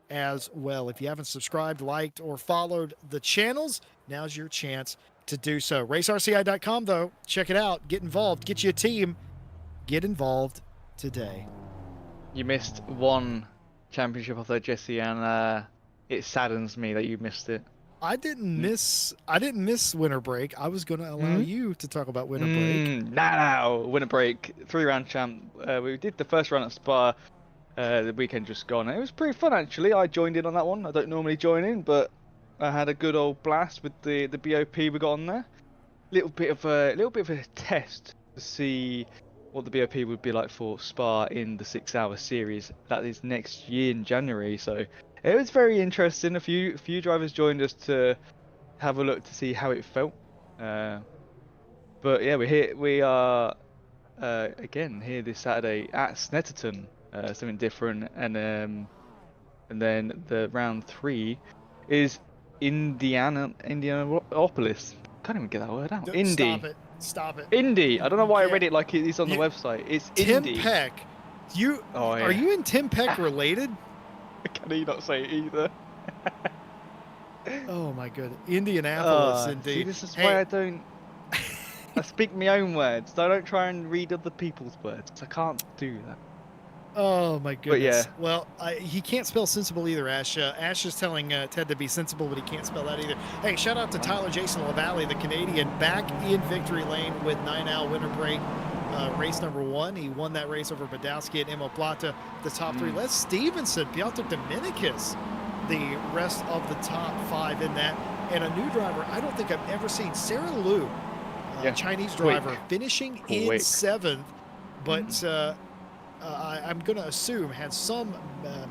as well. If you haven't subscribed, liked, or followed the channels, now's your chance to do so. RaceRCI.com, though. Check it out. Get involved. Get you a team. Get involved today. You missed one championship off there, Jesse, and it saddens me that you missed it. I didn't miss winter break. I was going to allow you to talk about winter break. No, winter break, 3-round champ. We did the first round at Spa the weekend just gone. It was pretty fun actually. I joined in on that one. I don't normally join in, but I had a good old blast with the BOP we got on there. Little bit of a test to see what the BOP would be like for Spa in the 6-hour series. That is next year in January. So it was very interesting. A few drivers joined us to have a look to see how it felt. But yeah, we are again here this Saturday at Snetterton. Something different, and then the round 3 is Indianapolis. Can't even get that word out. Indy. Stop it. Indy. I don't know why I read it like it's on the website. It's Tim Indy. Peck. Are you and Tim Peck related? Can he not say it either? Oh my goodness. Indianapolis, indeed. See, this is why I don't. I speak my own words. I don't try and read other people's words. I can't do that. Oh my goodness. Yeah. Well, he can't spell sensible either, Ash. Ash is telling Ted to be sensible, but he can't spell that either. Hey, shout out to Tyler Jason LaValle, the Canadian, back in victory lane with 9-hour winter break. Race number 1. He won that race over Badowski and Emo Plata, the top 3. Les Stevenson, Piotr Dominicus, the rest of the top 5 in that. And a new driver I don't think I've ever seen, Sarah Liu, Chinese driver, finishing in 7th, but I'm going to assume had some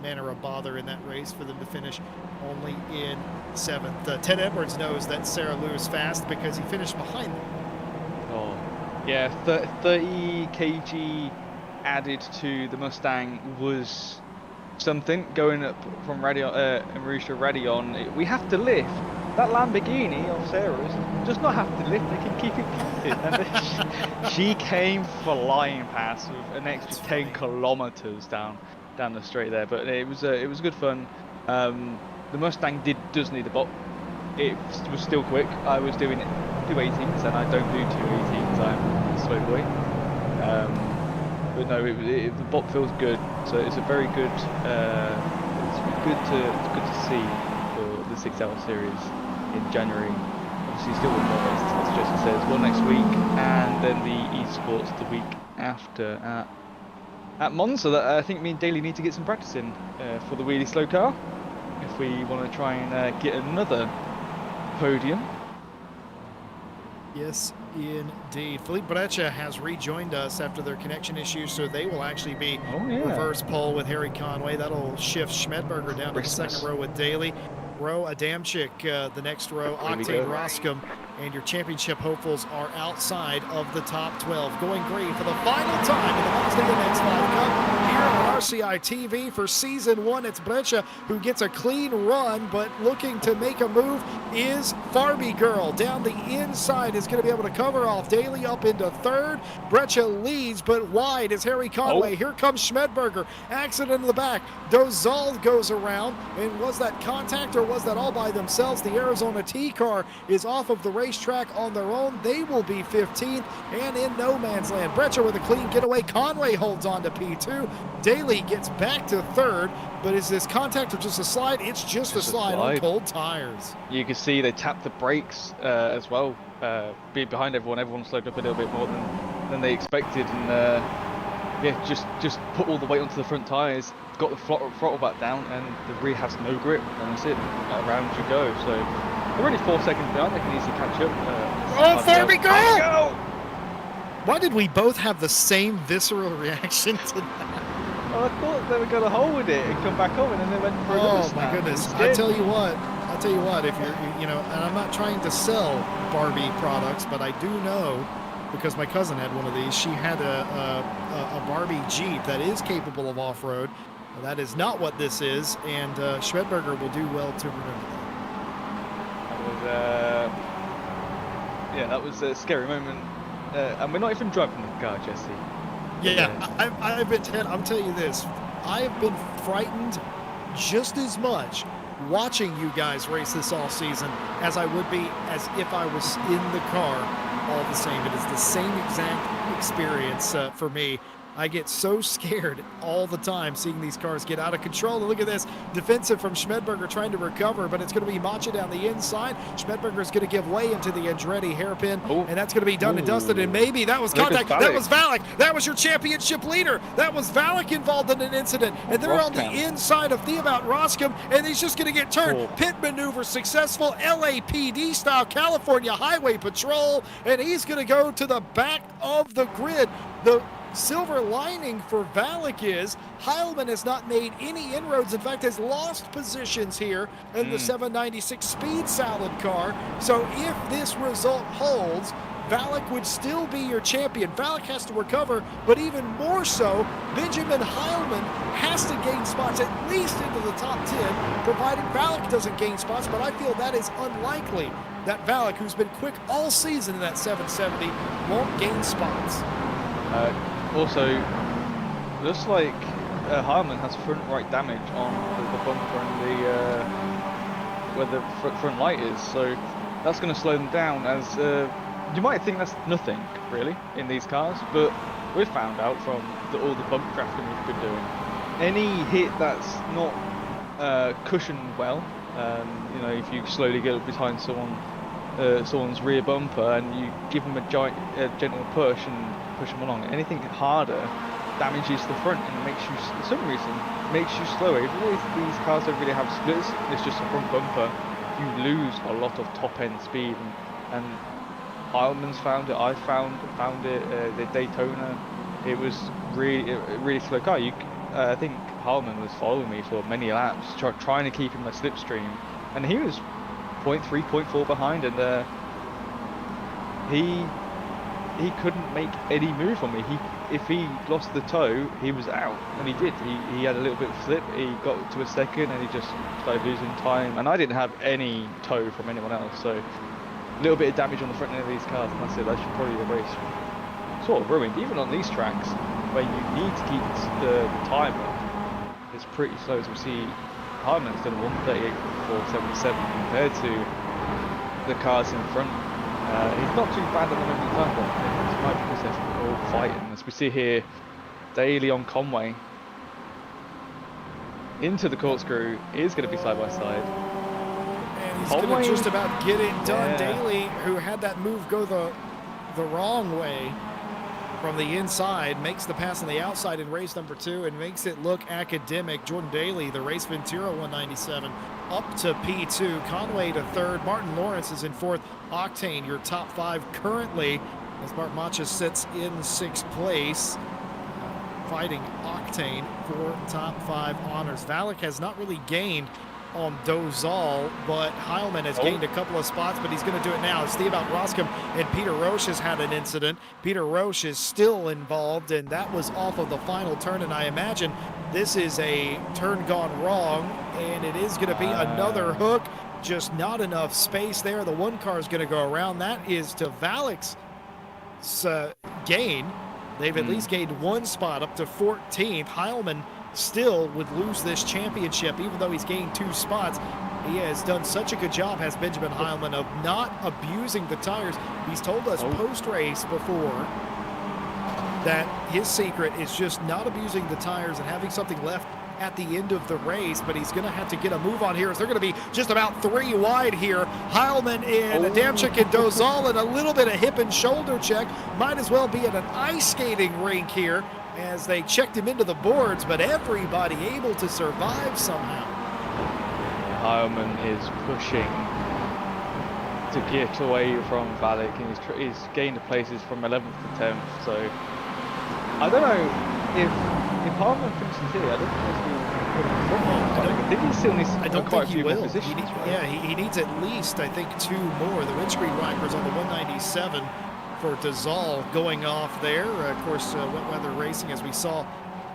manner of bother in that race for them to finish only in 7th. Ted Edwards knows that Sarah Liu is fast because he finished behind them. Oh, yeah, 30 kg added to the Mustang was something. Going up from Marussia Radion, we have to lift. That Lamborghini of Sarah's does not have to lift, they can keep it planted. And she came flying past with an extra 10 kilometers down the straight there, but it was good fun. The Mustang does need a bot. It was still quick. I was doing 218s, and I don't do 218s. I'm a slow boy. But no, the bot feels good. So it's a very good. It's good to see for the 6-hour series in January. Obviously, still with more races, as Jesse says. One next week, and then the esports the week after at Monza. That I think me and Daly need to get some practice in for the wheelie slow car if we want to try and get another podium. Yes, indeed. Philippe Breccia has rejoined us after their connection issues, so they will actually be reverse pole with Harry Conway. That'll shift Schmedberger down to the second row with Daly. Row Adamczyk, the next row, Octane Roscom, and your championship hopefuls are outside of the top 12. Going green for the final time in the Mazda MX5 Cup here on RCI TV for Season 1. It's Breccia who gets a clean run, but looking to make a move is Farby Girl. Down the inside is going to be able to cover off Daly up into 3rd. Breccia leads, but wide is Harry Conway. Here comes Schmedberger. Accident in the back. Dozal goes around, and was that contact or was that all by themselves? The Arizona T car is off of the racetrack on their own. They will be 15th and in no man's land. Breccia with a clean getaway. Conway holds on to P2. Daly gets back to 3rd, but is this contact or just a slide? It's just a slide on cold tires. You can see they tapped the brakes as well. Being behind everyone slowed up a little bit more than they expected, and yeah, just put all the weight onto the front tyres, got the throttle back down, and the rear has no grip, and that's it. Around you go. So they're already 4 seconds behind. They can easily catch up. Oh, Farby, go! Why did we both have the same visceral reaction to that? Well, I thought they were going to hold it and come back home, and then they went for Oh my goodness! I tell you what, if you're, you know, and I'm not trying to sell Barbie products, but I do know, because my cousin had one of these. She had a Barbie Jeep that is capable of off-road. That is not what this is, and Schmidberger will do well to remember that. That was a scary moment, and we're not even driving the car, Jesse. Yeah, I've been. I'm telling you this. I have been frightened just as much watching you guys race this all season as I would be as if I was in the car. All the same, it is the same exact experience for me. I get so scared all the time seeing these cars get out of control. And look at this, defensive from Schmidberger trying to recover, but it's going to be Macha down the inside. Schmidberger is going to give way into the Andretti hairpin, and that's going to be done and dusted. And maybe that was contact. That was Valak. That was your championship leader. That was Valak involved in an incident. And they're on the inside of Theobald Roscom, and he's just going to get turned. Pit maneuver successful, LAPD style, California Highway Patrol, and he's going to go to the back of the grid. The silver lining for Valak is Heilman has not made any inroads. In fact, has lost positions here in the 796 Speed Salad car. So if this result holds, Valak would still be your champion. Valak has to recover, but even more so, Benjamin Heilman has to gain spots at least into the top 10, provided Valak doesn't gain spots, but I feel that is unlikely that Valak, who's been quick all season in that 770, won't gain spots. Also, looks like Heilman has front right damage on the bumper and where the front light is, so that's going to slow them down. As you might think that's nothing really in these cars, but we've found out from all the bump crafting we've been doing, any hit that's not cushioned well, you know, if you slowly get up behind someone's rear bumper and you give them a gentle push and push them along, anything harder damages the front and makes you, for some reason, makes you slower. Even if these cars don't really have splits, it's just a front bumper, you lose a lot of top end speed, and Heilman's found it, I found it, the Daytona, it was really slow car. I think Heilman was following me for many laps, trying to keep him a slipstream, and he was 0.3, 0.4 behind, and he couldn't make any move on me. If he lost the toe, he was out, and he did. He had a little bit of slip. He got to a second, and he just started losing time. And I didn't have any toe from anyone else, so a little bit of damage on the front end of these cars, and that's it. That's probably the race sort of ruined. Even on these tracks, where you need to keep the time up, it's pretty slow. As we see, Heilman's done 1:38.477 compared to the cars in front. He's not too bad at the moment in time, but it's might because they're all fighting. As we see here, Daly on Conway into the corkscrew is going to be side by side. And he's going to just about get it done. Yeah. Daly, who had that move go the wrong way from the inside, makes the pass on the outside in race number 2 and makes it look academic. Jordan Daly, the race Ventura 197, up to P2. Conway to 3rd. Martin Lawrence is in 4th. Octane, your top 5 currently, as Bart Macha sits in 6th place, fighting Octane for top 5 honors. Valak has not really gained on Dozal, but Heilman has gained a couple of spots, but he's going to do it now. It's Theobald Roscom and Peter Roche has had an incident. Peter Roche is still involved, and that was off of the final turn, and I imagine this is a turn gone wrong, and it is going to be another hook. Just not enough space there. The one car is going to go around. That is to Valak's gain. They've at least gained 1 spot up to 14th. Heilman still would lose this championship, even though he's gained 2 spots. He has done such a good job, has Benjamin Heilman, of not abusing the tires. He's told us post-race before that his secret is just not abusing the tires and having something left at the end of the race, but he's going to have to get a move on here as they're going to be just about 3 wide here. Heilman and Adamczyk and Dozal, and a little bit of hip and shoulder check. Might as well be at an ice skating rink here as they checked him into the boards, but everybody able to survive somehow. Heilman is pushing to get away from Valek, and he's gained places from 11th to 10th. So I don't know if Heilman finishes here. I don't think he still needs I don't quite think a few he will. more positions. He needs at least, I think, 2 more. The windscreen wipers on the 197 for Dozal going off there. Of course, wet weather racing, as we saw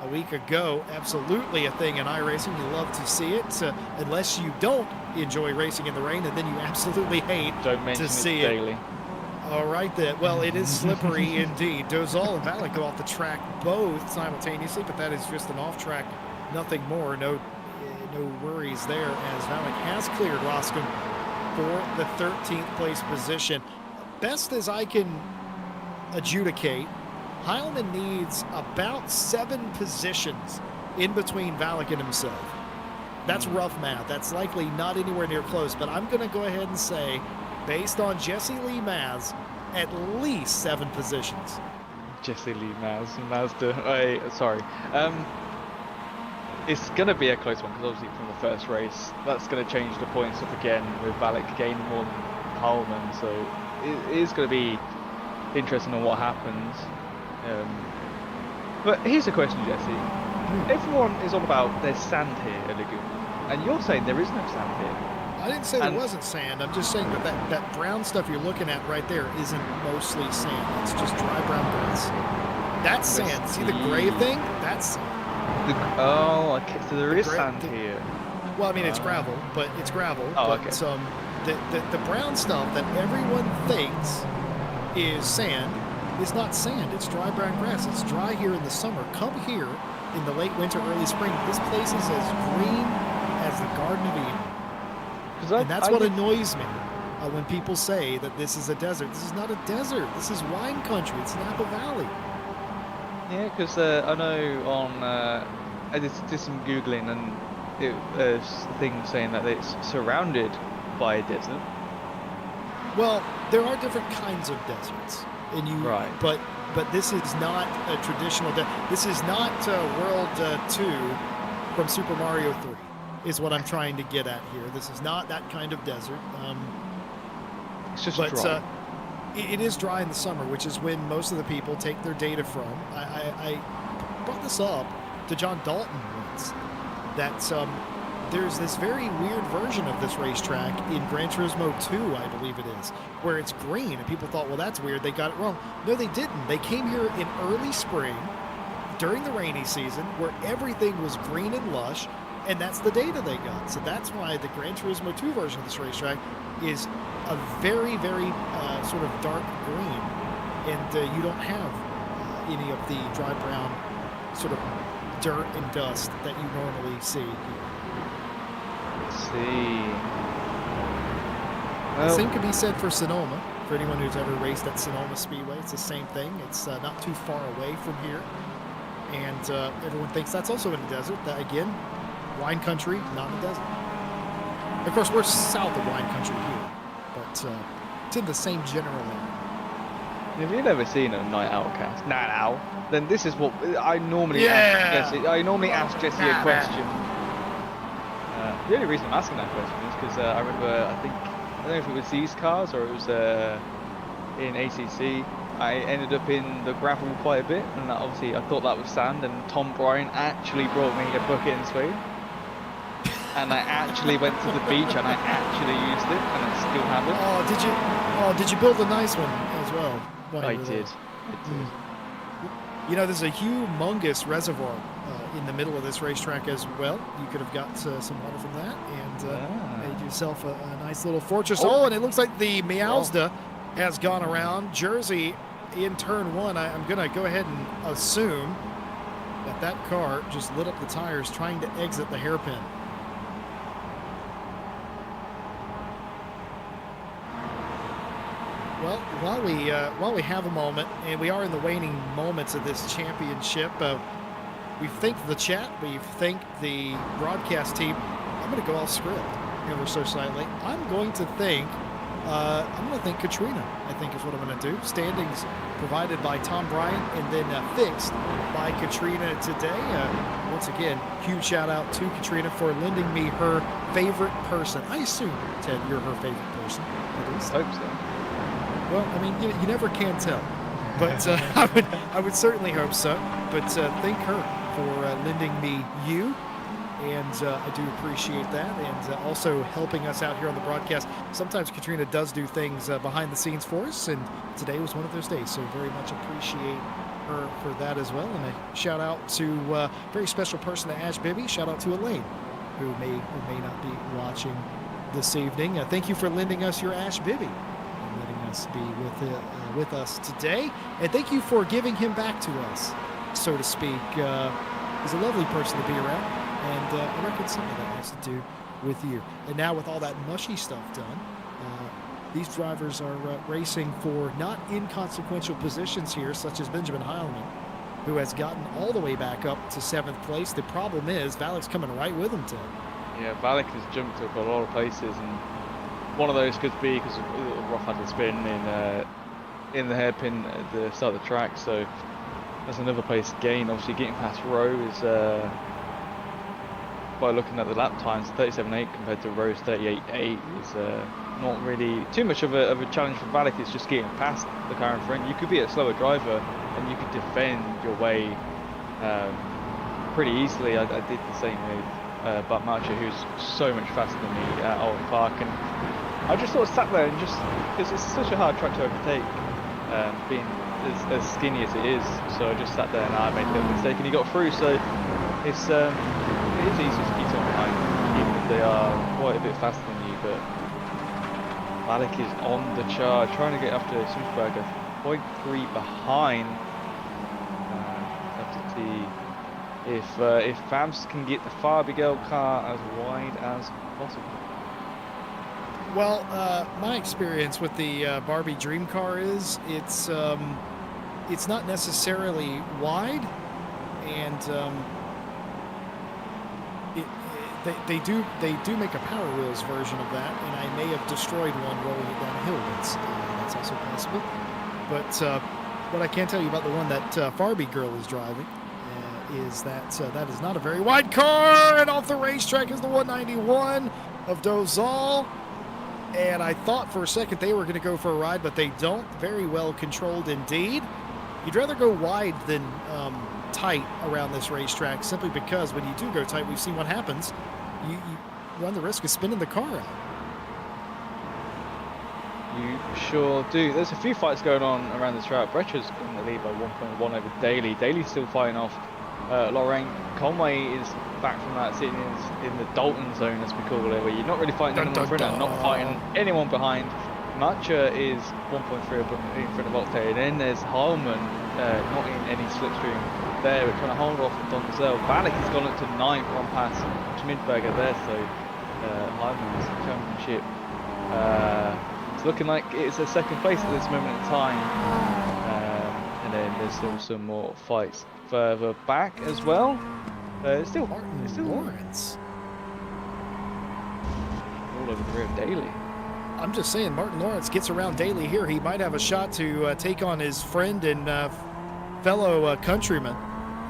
a week ago, absolutely a thing in iRacing. You love to see it, unless you don't enjoy racing in the rain, and then you absolutely hate to see it. Daily. All right, then. Well, it is slippery indeed. Dozal and Valek go off the track both simultaneously, but that is just an off-track, nothing more. No worries there, as Valek has cleared Roscom for the 13th place position. Best as I can adjudicate, Heilman needs about 7 positions in between Valek and himself. That's rough math. That's likely not anywhere near close, but I'm going to go ahead and say, based on Jesse Lee Maz, at least 7 positions. Jesse Lee Mazda. Sorry. It's going to be a close one, because obviously from the first race, that's going to change the points up again with Valek gaining more than Heilman. So it is going to be interesting on what happens. But here's a question, Jesse. Everyone is on about there's sand here at Laguna, and you're saying there is no sand here. I didn't say there wasn't sand. I'm just saying that brown stuff you're looking at right there isn't mostly sand. It's just dry brown grass. That's sand. See the gray thing? That's sand. Okay. So there is sand here. Well, I mean, it's gravel, but it's gravel. Oh, but, okay. The brown stuff that everyone thinks is sand is not sand. It's dry brown grass. It's dry here in the summer. Come here in the late winter, early spring. This place is as green as the Garden of Eden. And that's what annoys me when people say that this is a desert. This is not a desert. This is wine country. It's Napa Valley. Yeah, because I know on I did some googling, and there's things saying that it's surrounded by a desert. Well, there are different kinds of deserts, and but this is not a traditional desert. This is not World 2 from Super Mario 3. Is what I'm trying to get at here. This is not that kind of desert. It's just dry. It is dry in the summer, which is when most of the people take their data from. I brought this up to John Dalton once, that there's this very weird version of this racetrack in Gran Turismo 2, I believe it is, where it's green, and people thought, well, that's weird, they got it wrong. No, they didn't. They came here in early spring, during the rainy season, where everything was green and lush, and that's the data they got. So that's why the Gran Turismo 2 version of this racetrack is a very, very sort of dark green, and you don't have any of the dry brown sort of dirt and dust that you normally see here. The same could be said for Sonoma. For anyone who's ever raced at Sonoma Speedway, it's the same thing. It's not too far away from here, and everyone thinks that's also in the desert. That, again, wine country, not a desert. Of course, we're south of wine country here, but it's in the same general area. If you've never seen a night owl, then this is what I normally ask Jesse. I normally ask Jesse a question. The only reason I'm asking that question is because I remember, I don't know if it was these cars or it was in ACC. I ended up in the gravel quite a bit, and obviously I thought that was sand, and Tom Bryan actually brought me a bucket and spade. And I actually went to the beach and I actually used it, and I still have it. Did you build a nice one as well? I did. You know, there's a humongous reservoir in the middle of this racetrack as well. You could have got some water from that and made yourself a nice little fortress. And it looks like the Miazda has gone around Jersey in turn 1. I'm going to go ahead and assume that car just lit up the tires trying to exit the hairpin. Well, while we have a moment, and we are in the waning moments of this championship, we've thanked the chat, we've thanked the broadcast team. I'm going to go off script ever so slightly. I'm going to thank Katrina, I think is what I'm going to do. Standings provided by Tom Bryant and then fixed by Katrina today. Once again, huge shout out to Katrina for lending me her favorite person. I assume, Ted, you're her favorite person, at least. I hope so. Well, I mean, you never can tell. But I would certainly hope so. But thank her for lending me you. And I do appreciate that, and also helping us out here on the broadcast. Sometimes Katrina does do things behind the scenes for us, and today was one of those days, so very much appreciate her for that as well. And a shout out to a very special person to Ash Bibby. Shout out to Elaine, who may or may not be watching this evening. Thank you for lending us your Ash Bibby and letting us be with us today. And thank you for giving him back to us, so to speak. He's a lovely person to be around. And I reckon some of that has to do with you. And now with all that mushy stuff done, these drivers are racing for not inconsequential positions here, such as Benjamin Heilman, who has gotten all the way back up to 7th place. The problem is Valek's coming right with him, Ted. Yeah, Valek has jumped up a lot of places, and one of those could be because Roth had the spin in the hairpin at the start of the track, so that's another place to gain. Obviously, getting past Rowe is... by looking at the lap times, 37.8 compared to Rowe's 38.8 is not really too much of a challenge for Valek. It's just getting past the car in front. You could be a slower driver and you could defend your way pretty easily. I did the same with Bart Marcher, who's so much faster than me at Alton Park, and I just sort of sat there and just, because it's such a hard track to overtake, being as skinny as it is, so I just sat there and I made a little mistake and he got through. So it's it is easy to keep someone behind, even if they are quite a bit faster than you, but Valek is on the charge, trying to get after Sumsberger, 0.3 behind. Have to see if Fabs can get the Farbigel car as wide as possible. Well, my experience with the Barbie Dream Car is it's not necessarily wide, and they do make a Power Wheels version of that, and I may have destroyed one rolling it downhill once. That's also possible. But what I can tell you about the one that Farbie Girl is driving is that that is not a very wide car, and off the racetrack is the 191 of Dozal. And I thought for a second they were going to go for a ride, but they don't. Very well controlled indeed. You'd rather go wide than tight around this racetrack, simply because when you do go tight, we've seen what happens. You run the risk of spinning the car out. You sure do. There's a few fights going on around this track. Brecher's in the lead by 1.1 over Daly. Daly's still fighting off Lorraine. Conway is back from that, sitting in the Dalton zone, as we call it, where you're not really fighting anyone in front and not fighting anyone behind. Matcha is 1.3 in front of Octane, and then there's Heilman, not in any slipstream there, but trying to hold off Donzel. Valek has gone up to 9th on past Schmidberger there, so Heilman's championship it's looking like it's a second place at this moment in time. And then there's still some more fights further back as well. It's still Lawrence all over the rear of Daly. I'm just saying, Martin Lawrence gets around Daly here. He might have a shot to take on his friend and fellow countryman,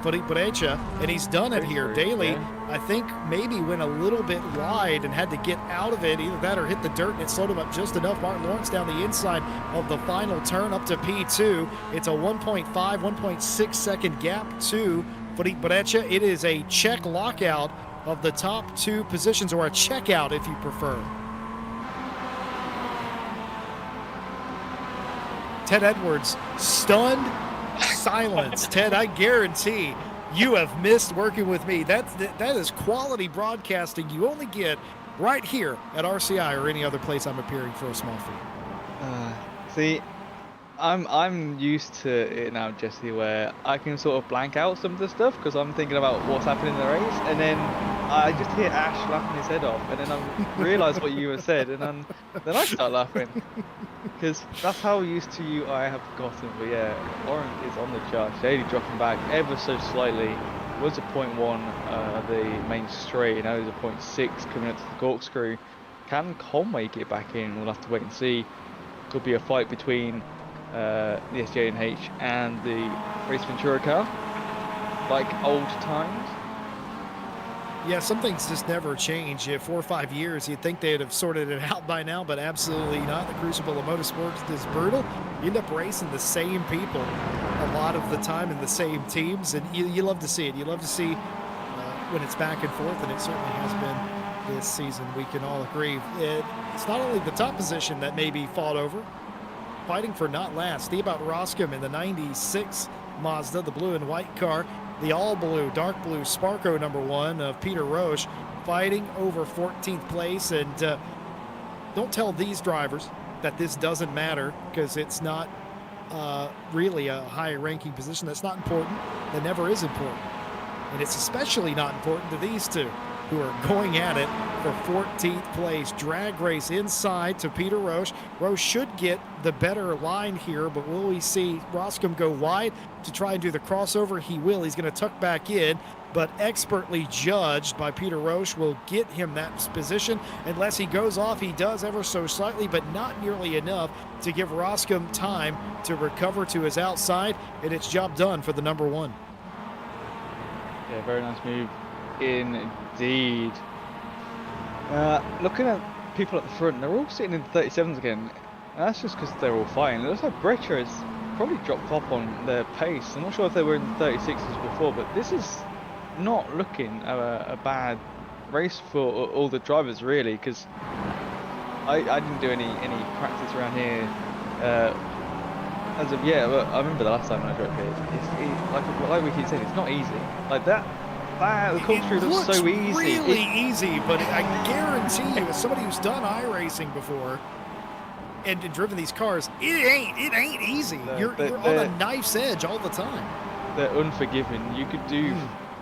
Felipe Brecha, and he's done it here. Daly, I think, maybe went a little bit wide and had to get out of it. Either that or hit the dirt, and it slowed him up just enough. Martin Lawrence down the inside of the final turn up to P2. It's a 1.5, 1.6 second gap to Felipe Brecha. It is a check lockout of the top two positions, or a checkout if you prefer. Ted Edwards, stunned silence. Ted, I guarantee you have missed working with me. That is quality broadcasting you only get right here at RCI or any other place I'm appearing for a small fee. See, I'm used to it now, Jesse, where I can sort of blank out some of the stuff because I'm thinking about what's happening in the race, and then I just hear Ash laughing his head off, and then I realise what you have said, and then I start laughing. Because that's how used to you I have gotten. But yeah, Oren is on the charge. Daly dropping back ever so slightly. was a .1 the main straight, and now there's a .6 coming up to the corkscrew. Can Cole make it back in? We'll have to wait and see. Could be a fight between the SJ&H and the Race Ventura car, like old times. Yeah, some things just never change. 4 or 5 years, you'd think they'd have sorted it out by now, but absolutely not. The crucible of motorsports is brutal. You end up racing the same people a lot of the time in the same teams, and you love to see it. You love to see when it's back and forth, and it certainly has been this season. We can all agree. It's not only the top position that may be fought over, fighting for not last. Think about Roscom in the 96 Mazda, the blue and white car. The all blue, dark blue Sparko #1 of Peter Roche fighting over 14th place. And don't tell these drivers that this doesn't matter, because it's not really a high ranking position. That's not important. That never is important. And it's especially not important to these two, who are going at it for 14th place. Drag race inside to Peter Roche. Roche should get the better line here, but will we see Roscom go wide to try and do the crossover? He will. He's going to tuck back in, but expertly judged by Peter Roche will get him that position. Unless he goes off, he does ever so slightly, but not nearly enough to give Roscom time to recover to his outside, and it's job done for the #1. Yeah, very nice move indeed. Looking at people at the front, they're all sitting in 37s again. And that's just because they're all fighting. It looks like Brecher has probably dropped off on their pace. I'm not sure if they were in 36s before, but this is not looking a bad race for all the drivers, really, because I didn't do any practice around here as of yet. But I remember the last time I drove here. It's like we keep saying, it's not easy. Like that the corkscrew looks so easy. Really easy, but I guarantee you, as somebody who's done iRacing before and driven these cars, it ain't easy. No, you're on a knife's edge all the time. They're unforgiving. You could do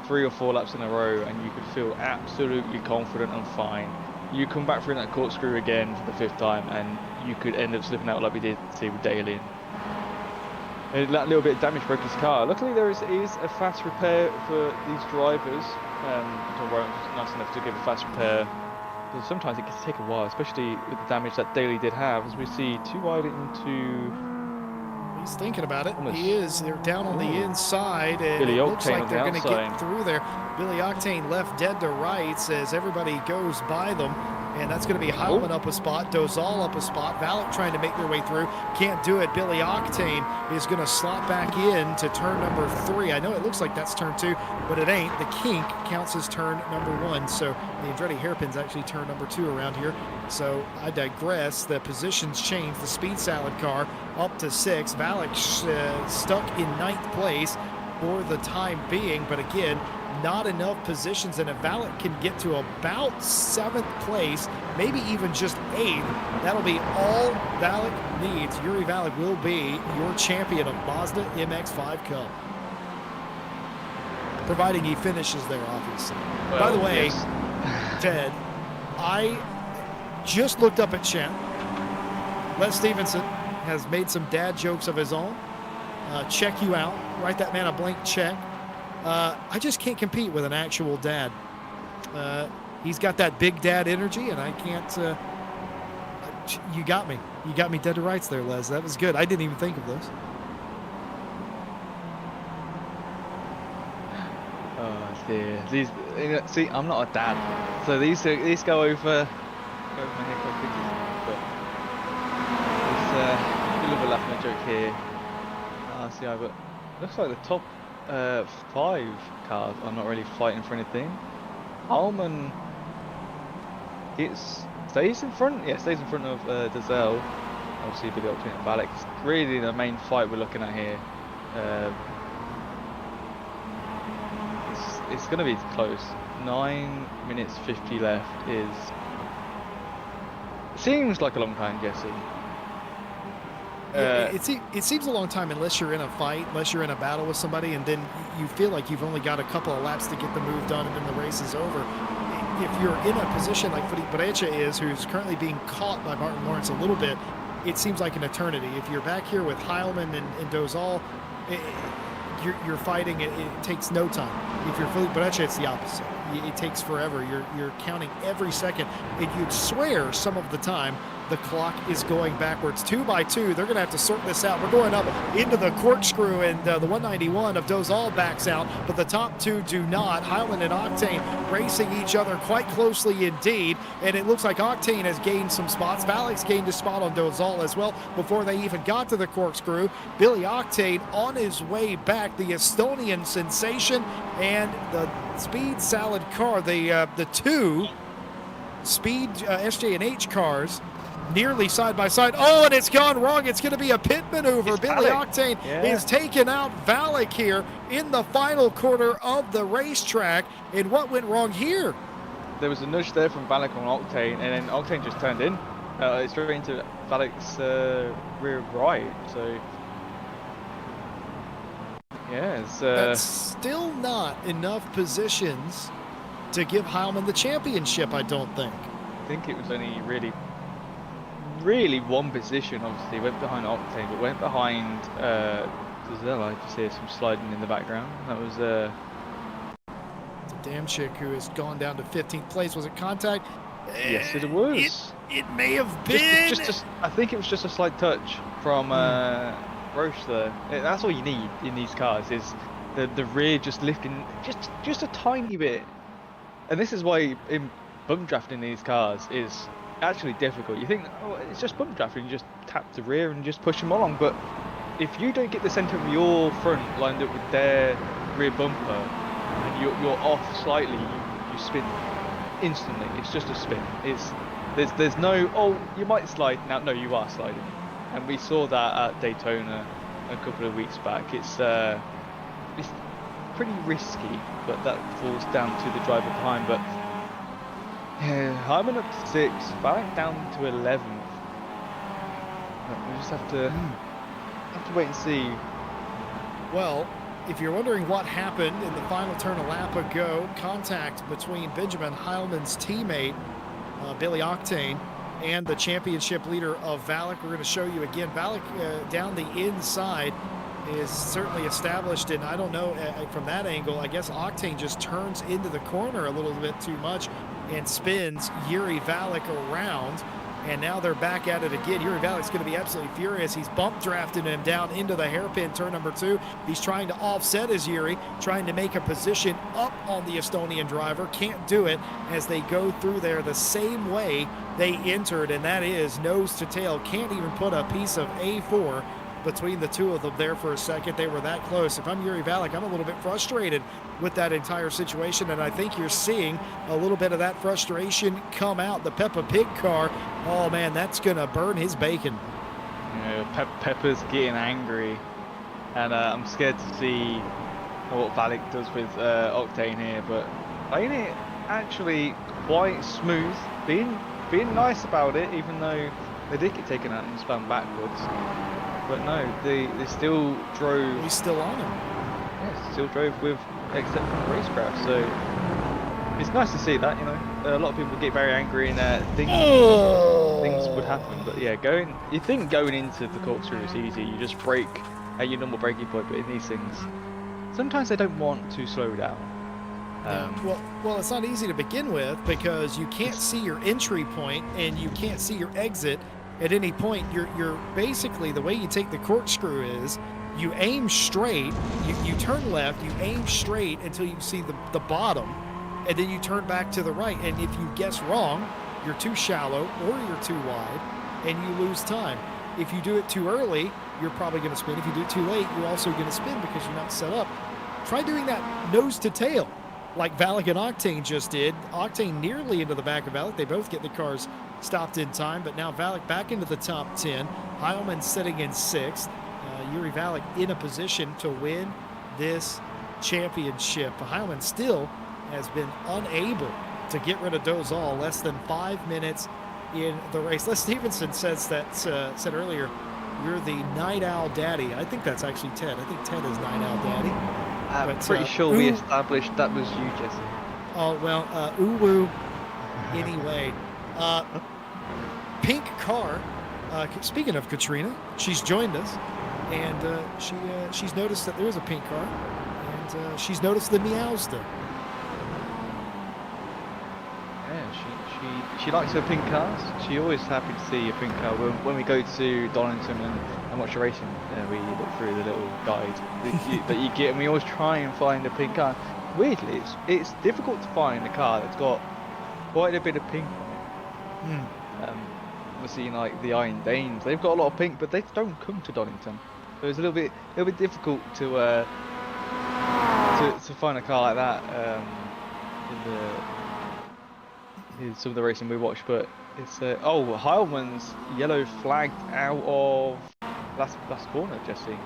3 or 4 laps in a row and you could feel absolutely confident and fine. You come back through that corkscrew again for the 5th time and you could end up slipping out like we did see with Daly. And that little bit of damage broke his car. Luckily there is a fast repair for these drivers. Tom Brown was nice enough to give a fast repair. But sometimes it can take a while, especially with the damage that Daly did have. As we see 2 wide into... He's thinking about it. He is. They're down on the inside, and Billy it looks Octane like they're going to outside. get through there. Billy Octane left dead to rights as everybody goes by them, and that's going to be Heilman up a spot, Dozal up a spot, Valek trying to make their way through. Can't do it. Billy Octane is going to slot back in to turn number 3. I know it looks like that's turn 2, but it ain't. The kink counts as turn number 1, so the Andretti hairpin's actually turn number 2 around here. So I digress. The positions change. The Speed Salad car up to 6. Valek stuck in 9th place for the time being, but again, not enough positions, and if Valek can get to about 7th place, maybe even just 8th, that'll be all Valek needs. Yuri Valek will be your champion of Mazda MX5 Cup, providing he finishes there, obviously. Well, by the way, yes. Ted, I just looked up at chat. Les Stevenson has made some dad jokes of his own. Check you out. Write that man a blank check. I just can't compete with an actual dad. He's got that big dad energy, and I can't. You got me. You got me dead to rights there, Les. That was good. I didn't even think of this. Oh dear. These, see, I'm not a dad, so these go over my head quite quickly. But it's a little bit laughing at a joke here. RCI, but looks like the top 5 cars are not really fighting for anything. Allman stays in front. Yeah, stays in front of Dazelle. Obviously, Billy Octane and Valek. It's really the main fight we're looking at here. It's going to be close. 9 minutes 50 left is seems like a long time, Jesse. It seems a long time unless you're in a fight, unless you're in a battle with somebody, and then you feel like you've only got a couple of laps to get the move done, and then the race is over. If you're in a position like Brecha is, who's currently being caught by Martin Lawrence a little bit, it seems like an eternity. If you're back here with Heilman and Dozal, you're fighting, it takes no time. If you're Felipe Breccia, it's the opposite. It takes forever. You're counting every second, and you'd swear some of the time the clock is going backwards. 2 by 2, they're going to have to sort this out. We're going up into the corkscrew, and the 191 of Dozal backs out, but the top two do not. Highland and Octane racing each other quite closely indeed, and it looks like Octane has gained some spots. Valek's gained a spot on Dozal as well before they even got to the corkscrew. Billy Octane on his way back, the Estonian sensation, and the Speed Salad car, the two Speed SJ&H cars nearly side by side. Oh, and it's gone wrong. It's going to be a pit maneuver. It's Billy Valek. Octane Yeah. is taking out Valek here in the final quarter of the racetrack. And what went wrong here? There was a nudge there from Valek on Octane, and then Octane just turned in straight into Valek's rear right. So yeah, it's That's still not enough positions to give Heilman the championship, I don't think. I think it was only really one position. Obviously went behind Octane, but went behind Dozal. I just hear some sliding in the background. That was It's a Damchik who has gone down to 15th place. Was it contact? yes, it was. It may have been. I think it was just a slight touch from Roche there. That's all you need in these cars, is the rear just lifting just a tiny bit. And this is why in bump drafting these cars is actually difficult. You think, oh, it's just bump drafting, you just tap the rear and just push them along. But if you don't get the centre of your front lined up with their rear bumper, and you're off slightly, you spin instantly. It's just a spin. There's no, oh, you might slide now. No, you are sliding. And we saw that at Daytona a couple of weeks back. It's pretty risky, but that falls down to the driver behind. But yeah, Hyman up to 6, Valek down to 11th. We just have to wait and see. Well, if you're wondering what happened in the final turn a lap ago, contact between Benjamin Heilman's teammate, Billy Octane, and the championship leader of Valek. We're going to show you again. Valek down the inside is certainly established, and I don't know from that angle, I guess Octane just turns into the corner a little bit too much and spins Yuri Valek around, and now they're back at it again. Yuri Valek's going to be absolutely furious. He's bump drafting him down into the hairpin turn number 2. He's trying to offset his Yuri, trying to make a position up on the Estonian driver. Can't do it as they go through there the same way they entered, and that is nose to tail. Can't even put a piece of A4 between the two of them there for a second. They were that close. If I'm Yuri Valek, I'm a little bit frustrated with that entire situation, and I think you're seeing a little bit of that frustration come out. The Peppa Pig car, oh man, that's gonna burn his bacon. You know, Pepper's getting angry, and I'm scared to see what Valek does with Octane here, but playing it actually quite smooth, being nice about it, even though they did get taken out and spun backwards. But no, they still drove. He's still on him. Yeah, still drove with exceptional racecraft. So it's nice to see that. You know, a lot of people get very angry and things would happen. But yeah, you think going into the corkscrew is easy. You just brake at your normal braking point. But in these things, sometimes they don't want to slow down. Well, it's not easy to begin with because you can't see your entry point and you can't see your exit. At any point, you're basically, the way you take the corkscrew is you aim straight, you turn left, you aim straight until you see the bottom, and then you turn back to the right. And if you guess wrong, you're too shallow or you're too wide, and you lose time. If you do it too early, you're probably going to spin. If you do it too late, you're also going to spin because you're not set up. Try doing that nose to tail like Valek and Octane just did. Octane nearly into the back of Valek. They both get the cars stopped in time, but now Valek back into the top 10. Heilman sitting in 6th. Yuri Valek in a position to win this championship. Heilman still has been unable to get rid of Dozal. Less than 5 minutes in the race. Les Stevenson said earlier, you're the night owl daddy. I think that's actually Ted. I think Ted is night owl daddy. I'm pretty sure we established that was you, Jesse. Oh, well, Uwu. Anyway, pink car. Speaking of Katrina, she's joined us. and she's noticed that there is a pink car, and she's noticed the meows still. Yeah, she likes her pink cars. She always happy to see a pink car. When we go to Donington and watch the racing, we look through the little guide that you get, and we always try and find a pink car. Weirdly, it's difficult to find a car that's got quite a bit of pink on it. Obviously, like the Iron Danes, they've got a lot of pink, but they don't come to Donington, so it's a little bit difficult to find a car like that in some of the racing we watch. But it's Heilmann's yellow flagged out of last corner, Jesse.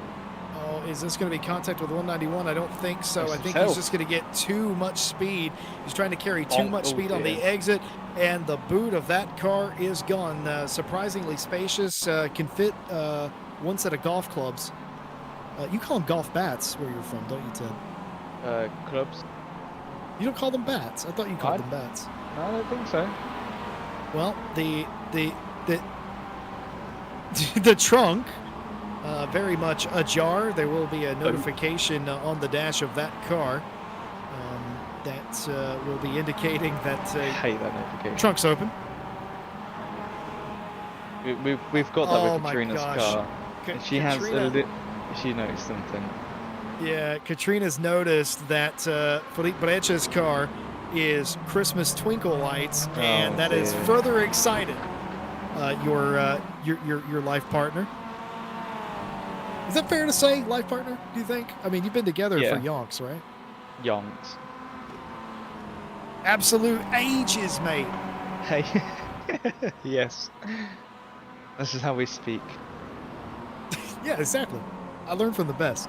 Oh, is this going to be contact with 191? I don't think so. Yes, I think he's just going to get too much speed. He's trying to carry too much speed on the exit, and the boot of that car is gone. Surprisingly spacious, can fit one set of golf clubs. You call them golf bats where you're from, don't you, Ted? Clubs. You don't call them bats. I thought you called them bats. No, I don't think so. Well, the trunk. Very much ajar. There will be a notification on the dash of that car that will be indicating that I hate that notification. Trunk's open. We've got that with Katrina's car. She Katrina, she noticed something. Yeah, Katrina's noticed that Felipe Brecha's car is Christmas twinkle lights, and that is further excited your life partner. Is that fair to say, life partner, do you think? I mean, you've been together for yonks, right? Yonks. Absolute ages, mate. Hey. Yes. This is how we speak. Yeah, exactly. I learned from the best.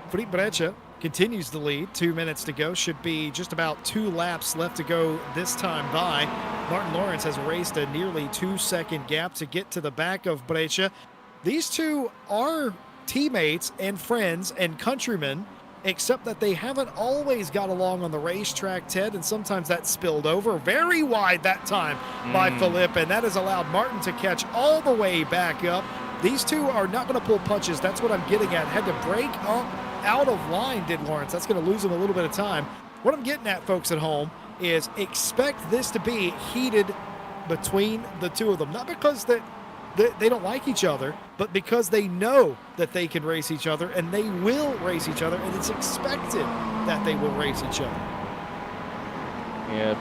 Felipe Brecha continues the lead. 2 minutes to go. Should be just about 2 laps left to go this time by. Martin Lawrence has raced a nearly 2-second gap to get to the back of Brecha. These two are teammates and friends and countrymen, except that they haven't always got along on the racetrack, Ted, and sometimes that spilled over very wide that time by Felipe, and that has allowed Martin to catch all the way back up. These two are not going to pull punches. That's what I'm getting at. Had to break up out of line, did Lawrence. That's going to lose him a little bit of time. What I'm getting at, folks at home, is expect this to be heated between the two of them. Not because they don't like each other, but because they know that they can race each other, and they will race each other, and it's expected that they will race each other. Yeah,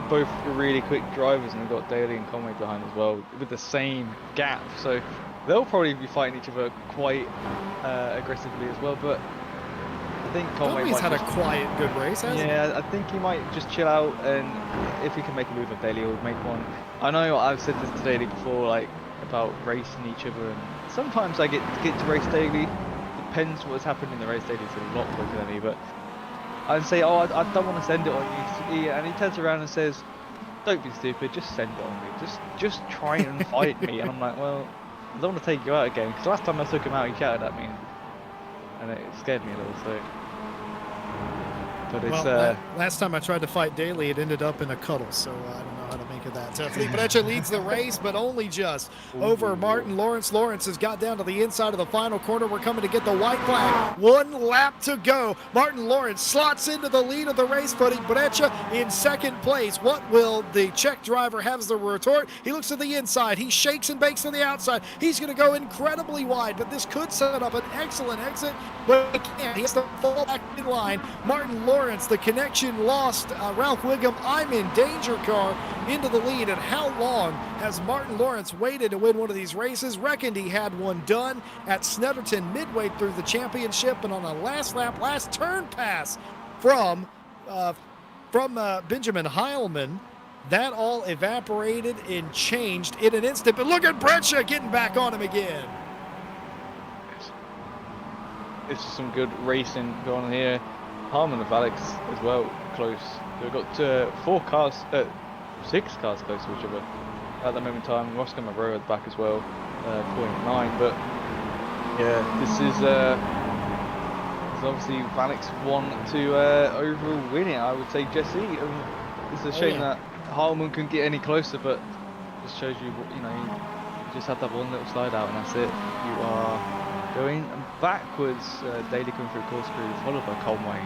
both really quick drivers, and they've got Daly and Conway behind as well, with the same gap. So they'll probably be fighting each other quite aggressively as well. But I think Conway's had a quiet, good race, hasn't he? Yeah, I think he might just chill out, and if he can make a move with Daly, he'll make one. I know I've said this to Daly before, like about racing each other, and sometimes I get to race Daly. Depends what's happened in the race. Daly's a lot quicker than me, but I'd say, I don't want to send it on you, and he turns around and says, "Don't be stupid, just send it on me. Just try and fight me." And I'm like, well, I don't want to take you out again, because last time I took him out, he shouted at me, and it scared me a little. So. But it's, last time I tried to fight Daly, it ended up in a cuddle, so I don't know how to make of that. Felipe Brecha leads the race, but only just over Martin Lawrence. Lawrence has got down to the inside of the final corner. We're coming to get the white flag. 1 lap to go. Martin Lawrence slots into the lead of the race. Felipe Brecha in second place. What will the Czech driver have as the retort? He looks to the inside. He shakes and bakes to the outside. He's going to go incredibly wide, but this could set up an excellent exit, but he can't. He has to fall back in line. Martin Lawrence, the connection lost. Ralph Wiggum, I'm in danger car into the lead. And how long has Martin Lawrence waited to win one of these races? Reckoned he had one done at Snetterton midway through the championship, and on a last lap, last turn pass from Benjamin Heilmann, that all evaporated and changed in an instant. But look at Brecha getting back on him again. It's just some good racing going on here. Harmon and Alex as well, close. We've got 6 cars close to each other at the moment in time. Roscoe Monroe at the back as well, 0.9. But yeah, this is obviously Alex won to overall win it, I would say, Jesse. It's a shame that Harmon couldn't get any closer, but just shows you, just have that one little slide out, and that's it. You are going backwards. Daly coming through corkscrew, followed by Conway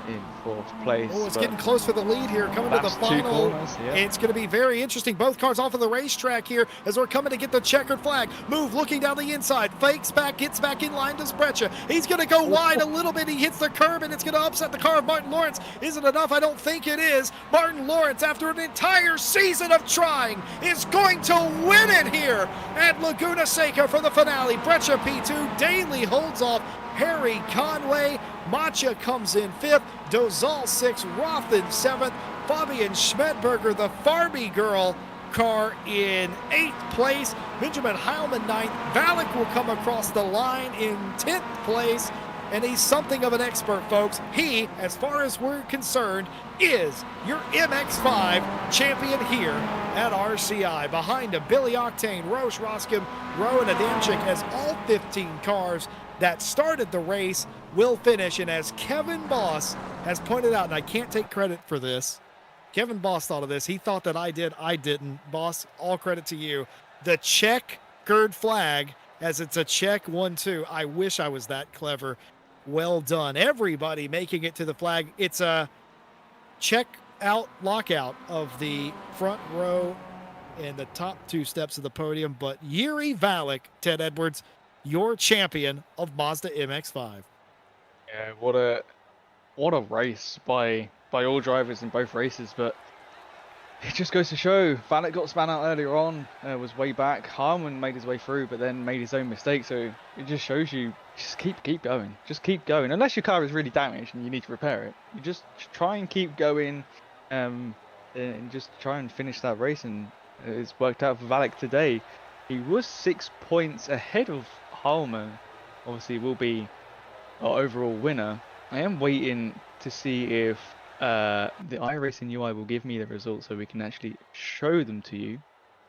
in fourth Oh, place. it's But getting close for the lead here. Coming to the last two final. corners, yeah. It's going to be very interesting. Both cars off of the racetrack here as we're coming to get the checkered flag. Move, looking down the inside. Fakes back, gets back in line to Sprecha. He's going to go wide a little bit. He hits the curb, and it's going to upset the car of Martin Lawrence. Is it enough? I don't think it is. Martin Lawrence, after an entire season of trying, is going to win it here at Laguna Seca for the finale. Breccia P2. Daly holds off Harry Conway. Macha comes in 5th, Dozal 6th, Roth in 7th, Fabian Schmedberger, the Farby girl car, in 8th place, Benjamin Heilman 9th, Valek will come across the line in 10th place, and he's something of an expert, folks. He, as far as we're concerned, is your MX5 champion here at RCI. Behind him, Billy Octane, Roche Roskim, Rowan Adamczyk, as all 15 cars that started the race will finish. And as Kevin Boss has pointed out, and I can't take credit for this, Kevin Boss thought of this. He thought that I did. I didn't. Boss, all credit to you. The checkered flag, as it's a check 1-2. I wish I was that clever. Well done. Everybody making it to the flag. It's a check out lockout of the front row and the top 2 steps of the podium. But Yuri Valek, Ted Edwards, your champion of Mazda MX5. Yeah, what a race by all drivers in both races. But it just goes to show, Vanek got spun out earlier on, was way back. Harmon made his way through, but then made his own mistake. So it just shows you, just keep going, just keep going. Unless your car is really damaged and you need to repair it, you just try and keep going, and just try and finish that race. And it's worked out for Valek today. He was 6 points ahead of Harmon. Obviously, will be our overall winner. I am waiting to see if the iRacing UI will give me the results so we can actually show them to you.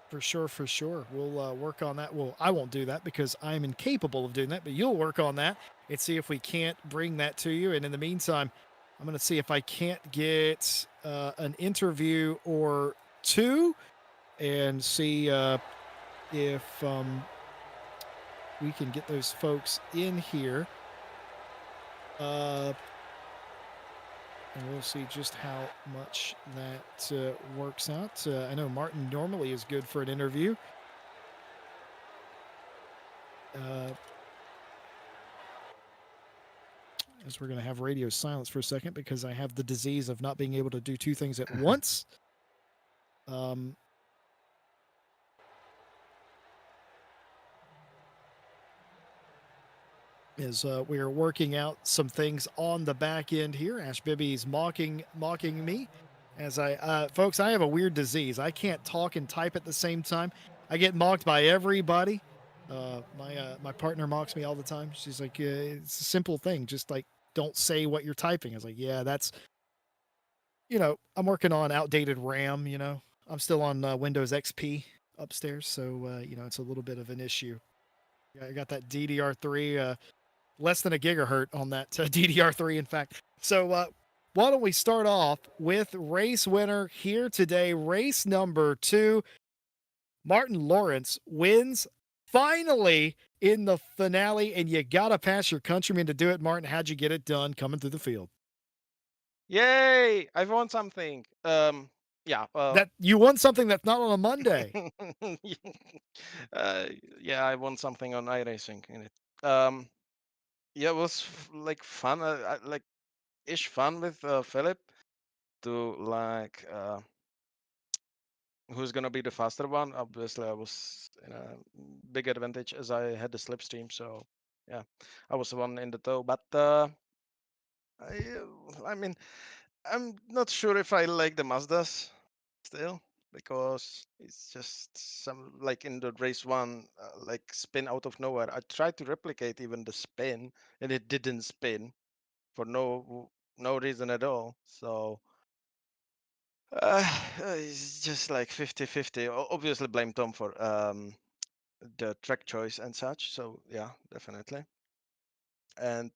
For sure, for sure. We'll work on that. Well, I won't do that because I'm incapable of doing that, but you'll work on that and see if we can't bring that to you. And in the meantime, I'm going to see if I can't get an interview or two and see if we can get those folks in here. And we'll see just how much that works out. I know Martin normally is good for an interview. As we're going to have radio silence for a second because I have the disease of not being able to do 2 things at once. As we are working out some things on the back end here. Ash Bibby's mocking me. As folks, I have a weird disease. I can't talk and type at the same time. I get mocked by everybody. My partner mocks me all the time. She's like, it's a simple thing. Just like, don't say what you're typing. I was like, yeah, that's, I'm working on outdated RAM, I'm still on Windows XP upstairs. So, it's a little bit of an issue. I got that DDR3, less than a gigahertz on that DDR3, in fact. So why don't we start off with race winner here today, race number 2. Martin Lawrence wins finally in the finale, and you got to pass your countrymen to do it. Martin, how'd you get it done coming through the field? Yay! I've won something. Yeah. That you won something that's not on a Monday. Yeah, I won something on iRacing in it. Yeah, it was like fun, like ish fun with Philip to like who's gonna be the faster one. Obviously, I was in a big advantage as I had the slipstream, so yeah, I was the one in the tow. But I mean, I'm not sure if I like the Mazdas still because it's just some like in the race 1 like spin out of nowhere. I tried to replicate even the spin and it didn't spin for no reason at all. So it's just like 50-50. Obviously blame Tom for the track choice and such. So yeah, definitely. And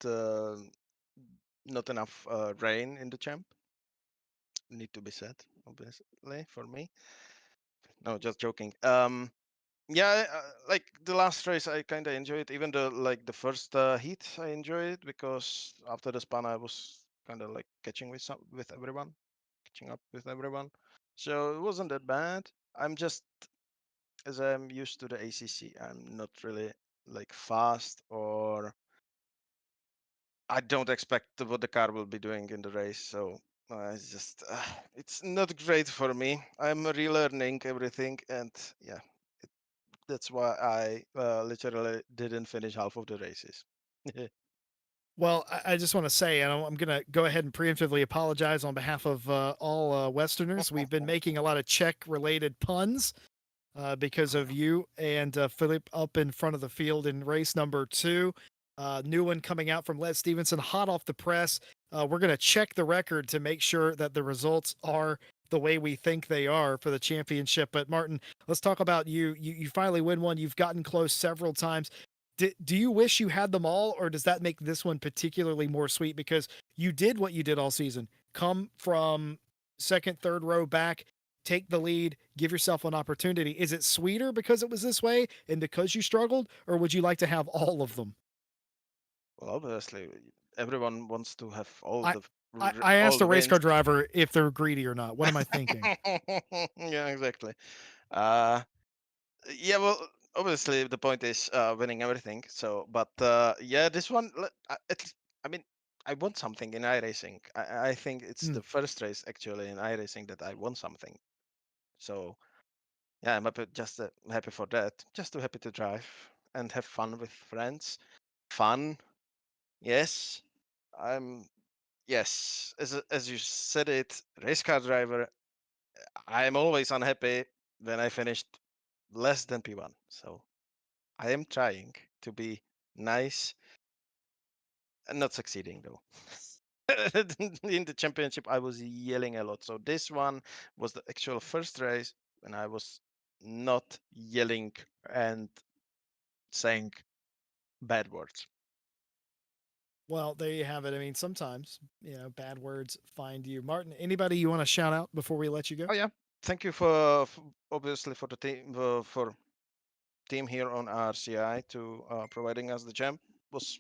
not enough rain in the champ. Need to be said, obviously, for me. No, just joking. Yeah, like the last race, I kind of enjoyed. Even the like the first heat, I enjoyed because after the span, I was kind of like with everyone, catching up with everyone. So it wasn't that bad. I'm just as I'm used to the ACC, I'm not really like fast or I don't expect what the car will be doing in the race. So it's just it's not great for me. I'm relearning everything, and yeah, that's why I literally didn't finish half of the races. Well, I just want to say, and I'm going to go ahead and preemptively apologize on behalf of all Westerners. We've been making a lot of Czech related puns because of you and Philip up in front of the field in race number 2. New one coming out from Les Stevenson, hot off the press. We're going to check the record to make sure that the results are the way we think they are for the championship. But Martin, let's talk about you. You finally win one. You've gotten close several times. Do you wish you had them all, or does that make this one particularly more sweet because you did what you did all season? Come from second, third row back, take the lead, give yourself an opportunity. Is it sweeter because it was this way and because you struggled, or would you like to have all of them? Well, obviously, everyone wants to have all I the I all asked a the race wins. car driver if they're greedy or not. What am I thinking? Yeah, exactly. Uh, yeah, well, obviously the point is winning everything. So, but yeah, this one, it's. I mean, I won something in iRacing. I think it's Hmm. the first race actually in iRacing that I won something. So yeah, I'm happy for that. Just too happy to drive and have fun with friends. Fun, yes. I'm yes. As you said it, race car driver. I'm always unhappy when I finished less than P1. So I am trying to be nice and not succeeding though. In the championship, I was yelling a lot. So this one was the actual first race when I was not yelling and saying bad words. Well, there you have it. I mean, sometimes, bad words find you. Martin, anybody you want to shout out before we let you go? Oh yeah, thank you obviously for the team for team here on RCI to providing us the gem. Was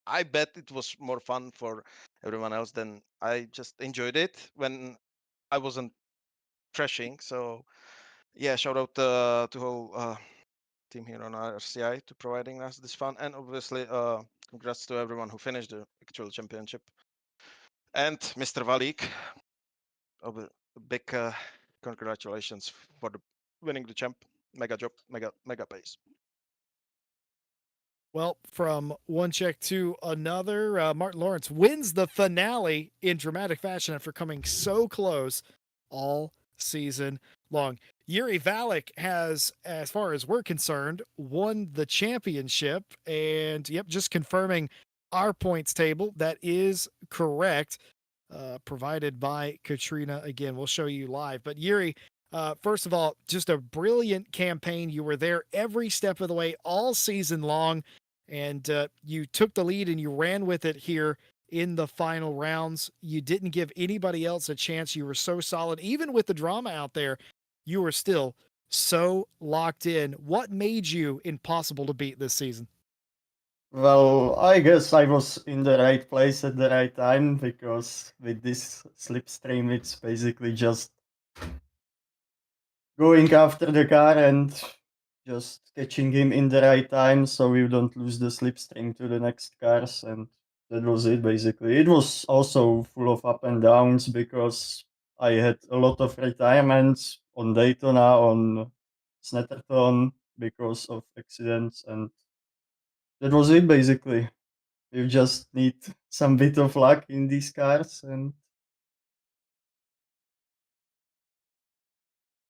I bet it was more fun for everyone else than I just enjoyed it when I wasn't crashing. So yeah, shout out to whole team here on RCI to providing us this fun, and obviously congrats to everyone who finished the actual championship and Mr. Valik. A big congratulations for winning the champ. Mega job, mega pace. Well, from one check to another, Martin Lawrence wins the finale in dramatic fashion after coming so close all season long. Yuri Valek has, as far as we're concerned, won the championship. And yep, just confirming our points table. That is correct. Provided by Katrina. Again, we'll show you live. But Yuri, first of all, just a brilliant campaign. You were there every step of the way all season long, and you took the lead and you ran with it here in the final rounds. You didn't give anybody else a chance. You were so solid. Even with the drama out there, you were still so locked in. What made you impossible to beat this season? Well, I guess I was in the right place at the right time because with this slipstream, it's basically just going after the car and just catching him in the right time so you don't lose the slipstream to the next cars. And that was it basically. It was also full of up and downs because I had a lot of retirements on Daytona, on Snetterton because of accidents, and that was it basically. You just need some bit of luck in these cars and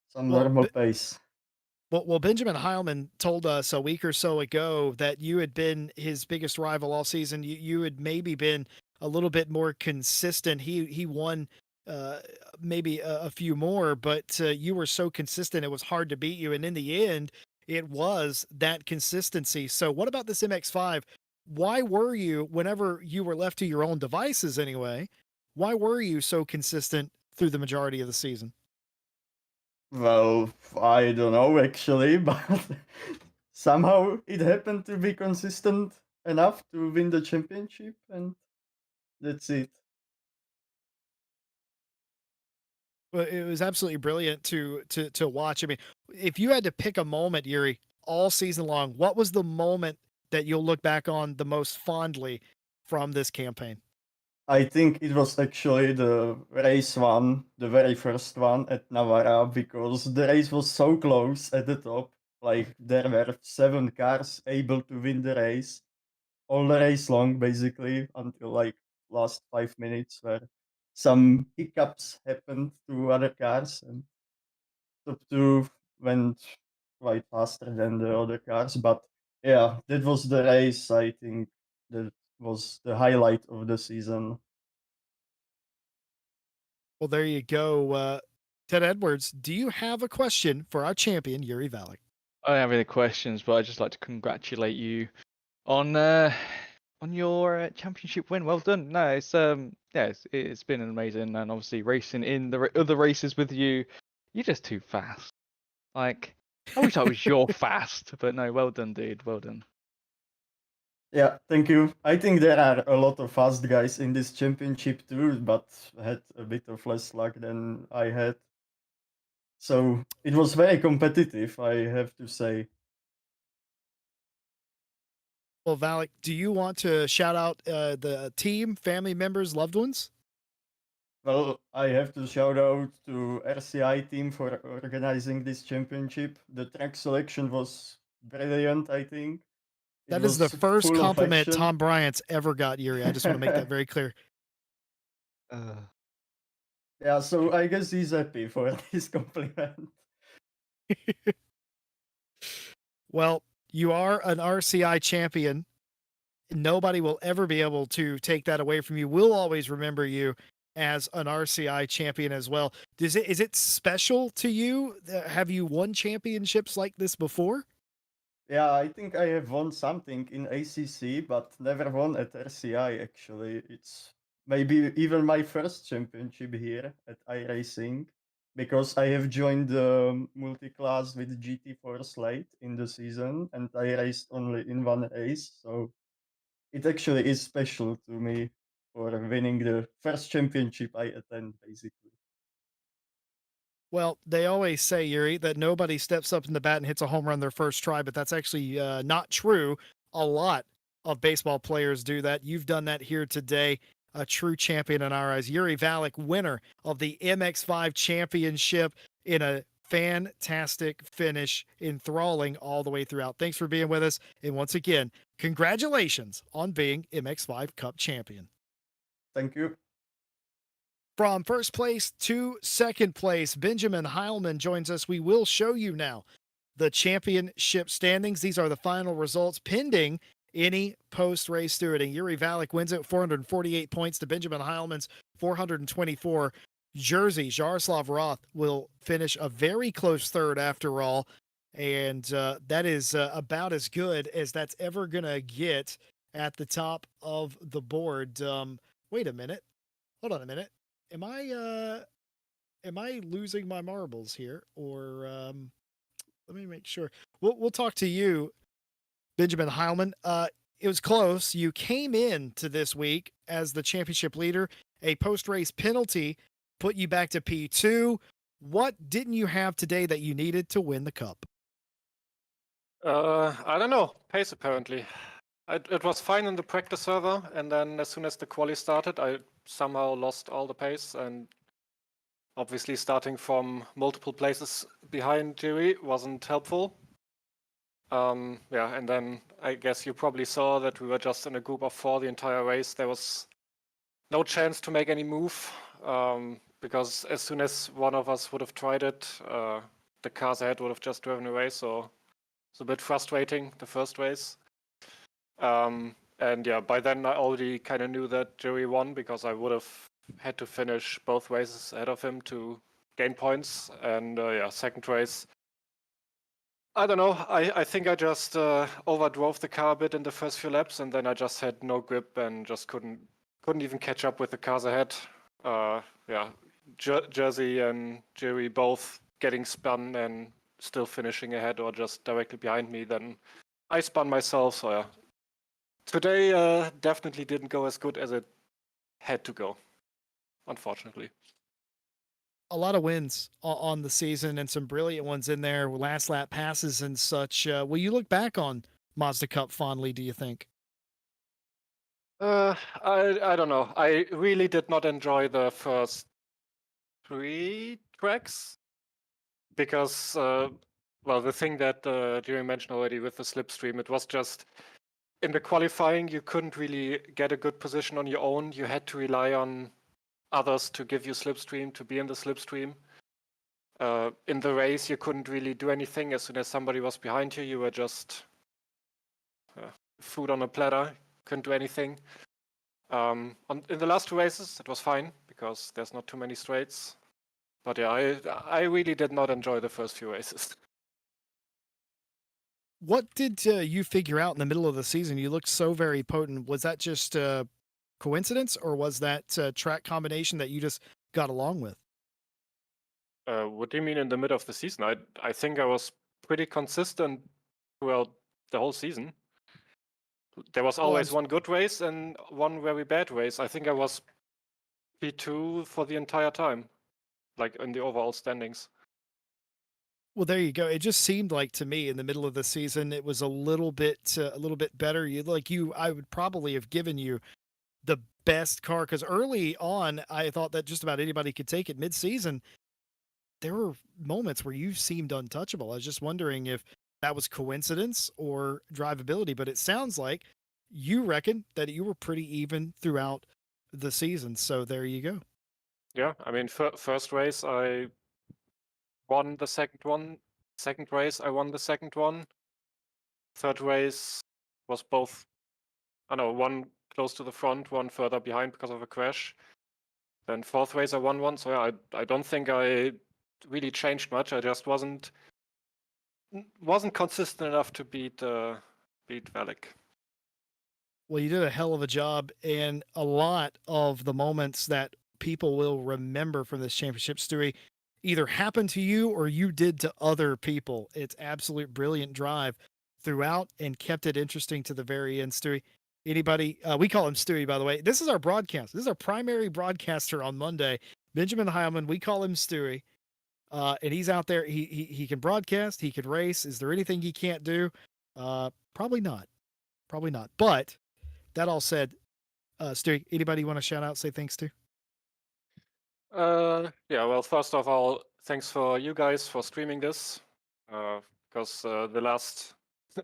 some Well, normal pace. Well, Benjamin Heilman told us a week or so ago that you had been his biggest rival all season. You had maybe been a little bit more consistent. He won uh, maybe a few more, but you were so consistent it was hard to beat you. And in the end, it was that consistency. So, what about this MX5? Why were you, whenever you were left to your own devices anyway? Why were you so consistent through the majority of the season? Well, I don't know actually, but somehow it happened to be consistent enough to win the championship, and that's it. Well, it was absolutely brilliant to watch. I mean, if you had to pick a moment, Yuri, all season long, what was the moment that you'll look back on the most fondly from this campaign? I think it was actually the race one, the very first one at Navarra, because the race was so close at the top. Like there were 7 cars able to win the race all the race long, basically, until like last 5 minutes, where some hiccups happened to other cars, and top two went quite faster than the other cars. But yeah, that was the race. I think that was the highlight of the season. Well, there you go. Ted Edwards, do you have a question for our champion, Yuri Valek? I don't have any questions, but I'd just like to congratulate you on your championship win. Well done. No, it's been amazing, and obviously racing in the other races with you, you're just too fast. Like I wish I was your fast, but no, well done, dude. Well done. Yeah, thank you. I think there are a lot of fast guys in this championship too, but had a bit of less luck than I had. So it was very competitive, I have to say. Well, Valek, do you want to shout out the team, family members, loved ones? Well, I have to shout out to RCI team for organizing this championship. The track selection was brilliant, I think. It That is the was first full of compliment action. Tom Bryant's ever got, Yuri. I just want to make that very clear. Yeah, so I guess he's happy for this compliment. Well, you are an RCI champion. Nobody will ever be able to take that away from you. We'll always remember you as an RCI champion as well. Is it special to you? Have you won championships like this before? Yeah, I think I have won something in ACC, but never won at RCI actually. It's maybe even my first championship here at iRacing, because I have joined the multi-class with GT4 late in the season, and I raced only in one race. So it actually is special to me for winning the first championship I attend, basically. Well, they always say, Yuri, that nobody steps up in the bat and hits a home run their first try, but that's actually not true. A lot of baseball players do that. You've done that here today. A true champion in our eyes. Yuri Valek, winner of the MX5 championship in a fantastic finish, enthralling all the way throughout. Thanks for being with us. And once again, congratulations on being MX5 Cup champion. Thank you. From first place to second place, Benjamin Heilman joins us. We will show you now the championship standings. These are the final results pending any post-race stewarding. Yuri Valek wins it, 448 points to Benjamin Heilman's 424. Jersey, Jaroslav Roth will finish a very close third after all. And that is about as good as that's ever going to get at the top of the board. Wait a minute. Hold on a minute. Am I losing my marbles here, or let me make sure. We'll talk to you, Benjamin Heilman. It was close. You came in to this week as the championship leader. A post-race penalty put you back to P2. What didn't you have today that you needed to win the cup? I don't know. Pace apparently. It was fine in the practice server, and then as soon as the quali started, I somehow lost all the pace, and obviously starting from multiple places behind Jiri wasn't helpful. Yeah, and then I guess you probably saw that we were just in a group of 4 the entire race. There was no chance to make any move, because as soon as one of us would have tried it, the cars ahead would have just driven away, so it's a bit frustrating, the first race. And yeah, by then I already kind of knew that Jerry won, because I would have had to finish both races ahead of him to gain points. And yeah, second race, I don't know. I think I just overdrove the car a bit in the first few laps, and then I just had no grip and just couldn't even catch up with the cars ahead. Yeah, Jersey and Jerry both getting spun and still finishing ahead or just directly behind me, then I spun myself. So yeah. Today definitely didn't go as good as it had to go, unfortunately. A lot of wins on the season and some brilliant ones in there, last lap passes and such. Will you look back on Mazda Cup fondly, do you think? I don't know. I really did not enjoy the first 3 tracks because, well, the thing that Jerry mentioned already with the slipstream, it was just in the qualifying, you couldn't really get a good position on your own. You had to rely on others to give you slipstream, to be in the slipstream. In the race, you couldn't really do anything. As soon as somebody was behind you, you were just food on a platter. Couldn't do anything. In the last 2 races, it was fine because there's not too many straights. But yeah, I really did not enjoy the first few races. What did you figure out in the middle of the season? You looked so very potent. Was that just coincidence, or was that track combination that you just got along with? What do you mean in the middle of the season? I think I was pretty consistent throughout the whole season. There was always one good race and one very bad race. I think I was P2 for the entire time, like in the overall standings. Well, there you go. It just seemed like to me in the middle of the season it was a little bit better. I would probably have given you the best car because early on I thought that just about anybody could take it. Mid-season, there were moments where you seemed untouchable. I was just wondering if that was coincidence or drivability, but it sounds like you reckon that you were pretty even throughout the season. So there you go. Yeah, I mean, first race I won the second one. Second race I won the second one. Third race was both, I know, one close to the front, one further behind because of a crash. Then fourth race I won one. So yeah, I don't think I really changed much. I just wasn't consistent enough to beat Valek. Well, you did a hell of a job, and a lot of the moments that people will remember from this championship, Stewie, either happened to you or you did to other people. It's absolute brilliant drive throughout and kept it interesting to the very end, Stewie. Anybody, we call him Stewie, by the way. This is our broadcast. This is our primary broadcaster on Monday, Benjamin Heilman. We call him Stewie. And he's out there. He can broadcast. He can race. Is there anything he can't do? Probably not. Probably not. But that all said, Stu, anybody you want to shout out, say thanks to? Yeah, well, first of all, thanks for you guys for streaming this. Because the last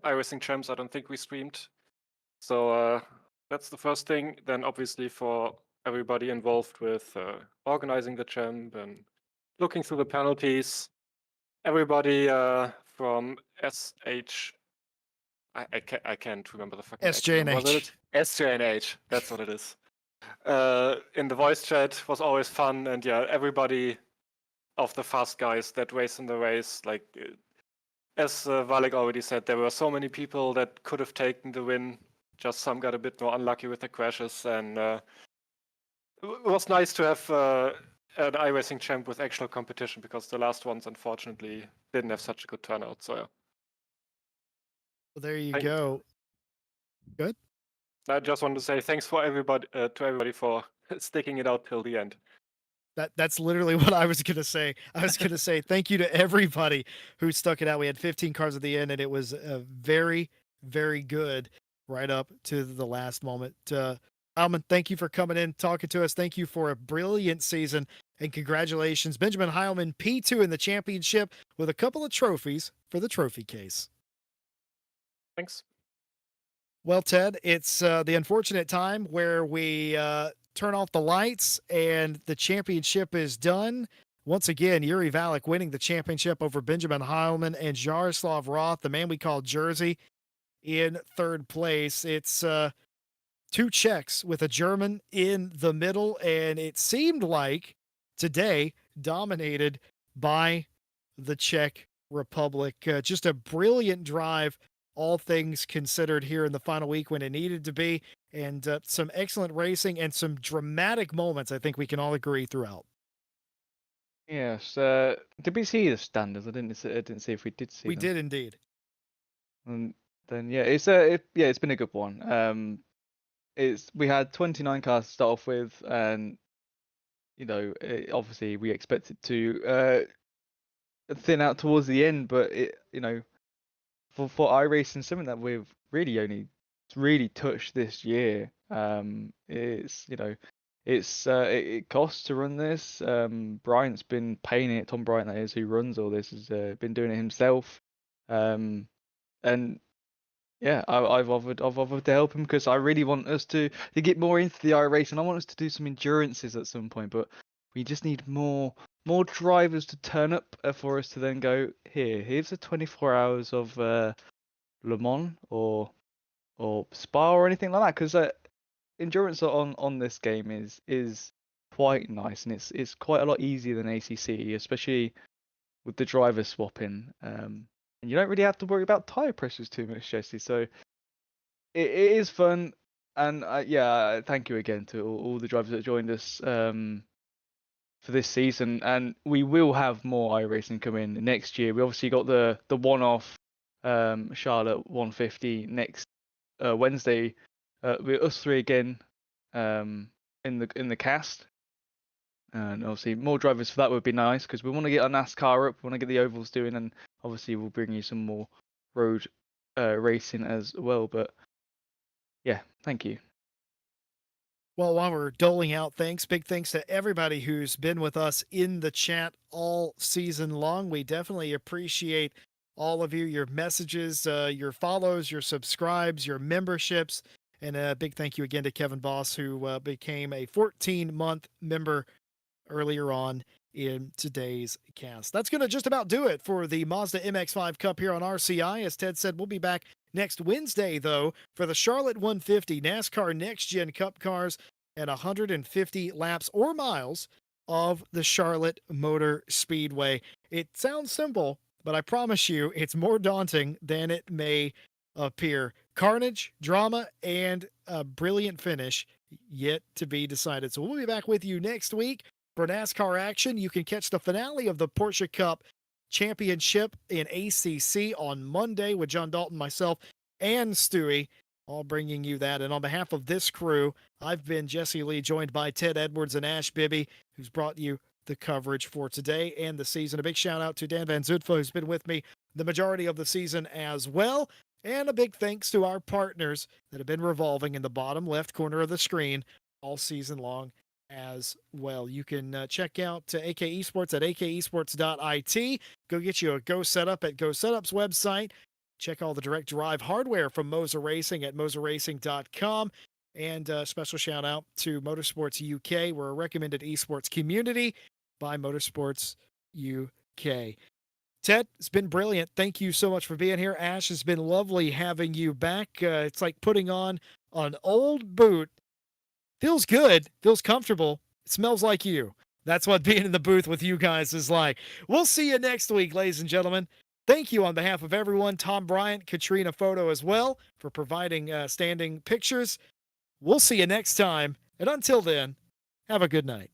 iRacing Champs, I don't think we streamed. So that's the first thing. Then obviously for everybody involved with organizing the champ and looking through the penalties. Everybody from SH. I can't remember the fucking SJ&H. Was it SJ&H? That's what it is. In the voice chat was always fun, and yeah, everybody of the fast guys that race in the race, like as Valek already said, there were so many people that could have taken the win. Just some got a bit more unlucky with the crashes, and it was nice to have an iRacing champ with actual competition because the last ones unfortunately didn't have such a good turnout. So yeah. Well, there you go. Good. I just want to say thanks for everybody to everybody for sticking it out till the end. That's literally what I was gonna say. I was gonna say thank you to everybody who stuck it out. We had 15 cars at the end, and it was very, very good right up to the last moment. Alman, thank you for coming in, talking to us. Thank you for a brilliant season, and congratulations, Benjamin Heilman, P2 in the championship with a couple of trophies for the trophy case. Thanks. Well, Ted, it's the unfortunate time where we turn off the lights and the championship is done. Once again, Yuri Valek winning the championship over Benjamin Heilman and Jaroslav Roth, the man we call Jersey, in third place. It's 2 Czechs with a German in the middle, and it seemed like today dominated by the Czech Republic. Just a brilliant drive, all things considered, here in the final week when it needed to be, and some excellent racing and some dramatic moments, I think we can all agree, throughout. Yes. Did we see the standards? I didn't see if we did see We them. did indeed. And then yeah, it's been a good one. We had 29 cars to start off with, and obviously we expect it to thin out towards the end, but for iRacing, something that we've really only really touched this year. It costs to run this. Bryant's been paying it. Tom Bryant, that is, who runs all this, has been doing it himself. And yeah, I've offered to help him because I really want us to get more into the iRacing. I want us to do some endurances at some point, but we just need more drivers to turn up for us to then go, here's the 24 hours of Le Mans or Spa or anything like that, because endurance on this game is quite nice, and it's quite a lot easier than ACC, especially with the driver swapping. And you don't really have to worry about tire pressures too much, Jesse. So it is fun, and thank you again to all the drivers that joined us for this season, and we will have more iRacing come in next year. We obviously got the one-off Charlotte 150 next Wednesday. With us three again in the cast, and obviously more drivers for that would be nice because we want to get our NASCAR up, we want to get the ovals doing, and obviously we'll bring you some more road racing as well. But yeah, thank you. Well, while we're doling out thanks, big thanks to everybody who's been with us in the chat all season long. We definitely appreciate all of you, your messages, your follows, your subscribes, your memberships. And a big thank you again to Kevin Voss, who became a 14-month member earlier on in today's cast. That's going to just about do it for the Mazda MX5 Cup here on RCI. As Ted said, we'll be back next Wednesday, though, for the Charlotte 150 NASCAR Next Gen Cup cars and 150 laps or miles of the Charlotte Motor Speedway. It sounds simple, but I promise you it's more daunting than it may appear. Carnage, drama, and a brilliant finish yet to be decided. So we'll be back with you next week for NASCAR action. You can catch the finale of the Porsche Cup Championship in ACC on Monday with John Dalton, myself, and Stewie, all bringing you that. And on behalf of this crew, I've been Jesse Lee, joined by Ted Edwards and Ash Bibby, who's brought you the coverage for today and the season. A big shout out to Dan Van Zutphen, who's been with me the majority of the season as well. And a big thanks to our partners that have been revolving in the bottom left corner of the screen all season long as well. You can check out AK Esports at akesports.it. Go get you a Go Setup at Go Setup's website. Check all the direct drive hardware from Moser Racing at moserracing.com. And special shout out to Motorsports UK. We're a recommended esports community by Motorsports UK. Ted, it's been brilliant. Thank you so much for being here. Ash, it's been lovely having you back. It's like putting on an old boot. Feels good, feels comfortable. It smells like you. That's what being in the booth with you guys is like. We'll see you next week, ladies and gentlemen. Thank you on behalf of everyone, Tom Bryant, Katrina Photo as well, for providing standing pictures. We'll see you next time. And until then, have a good night.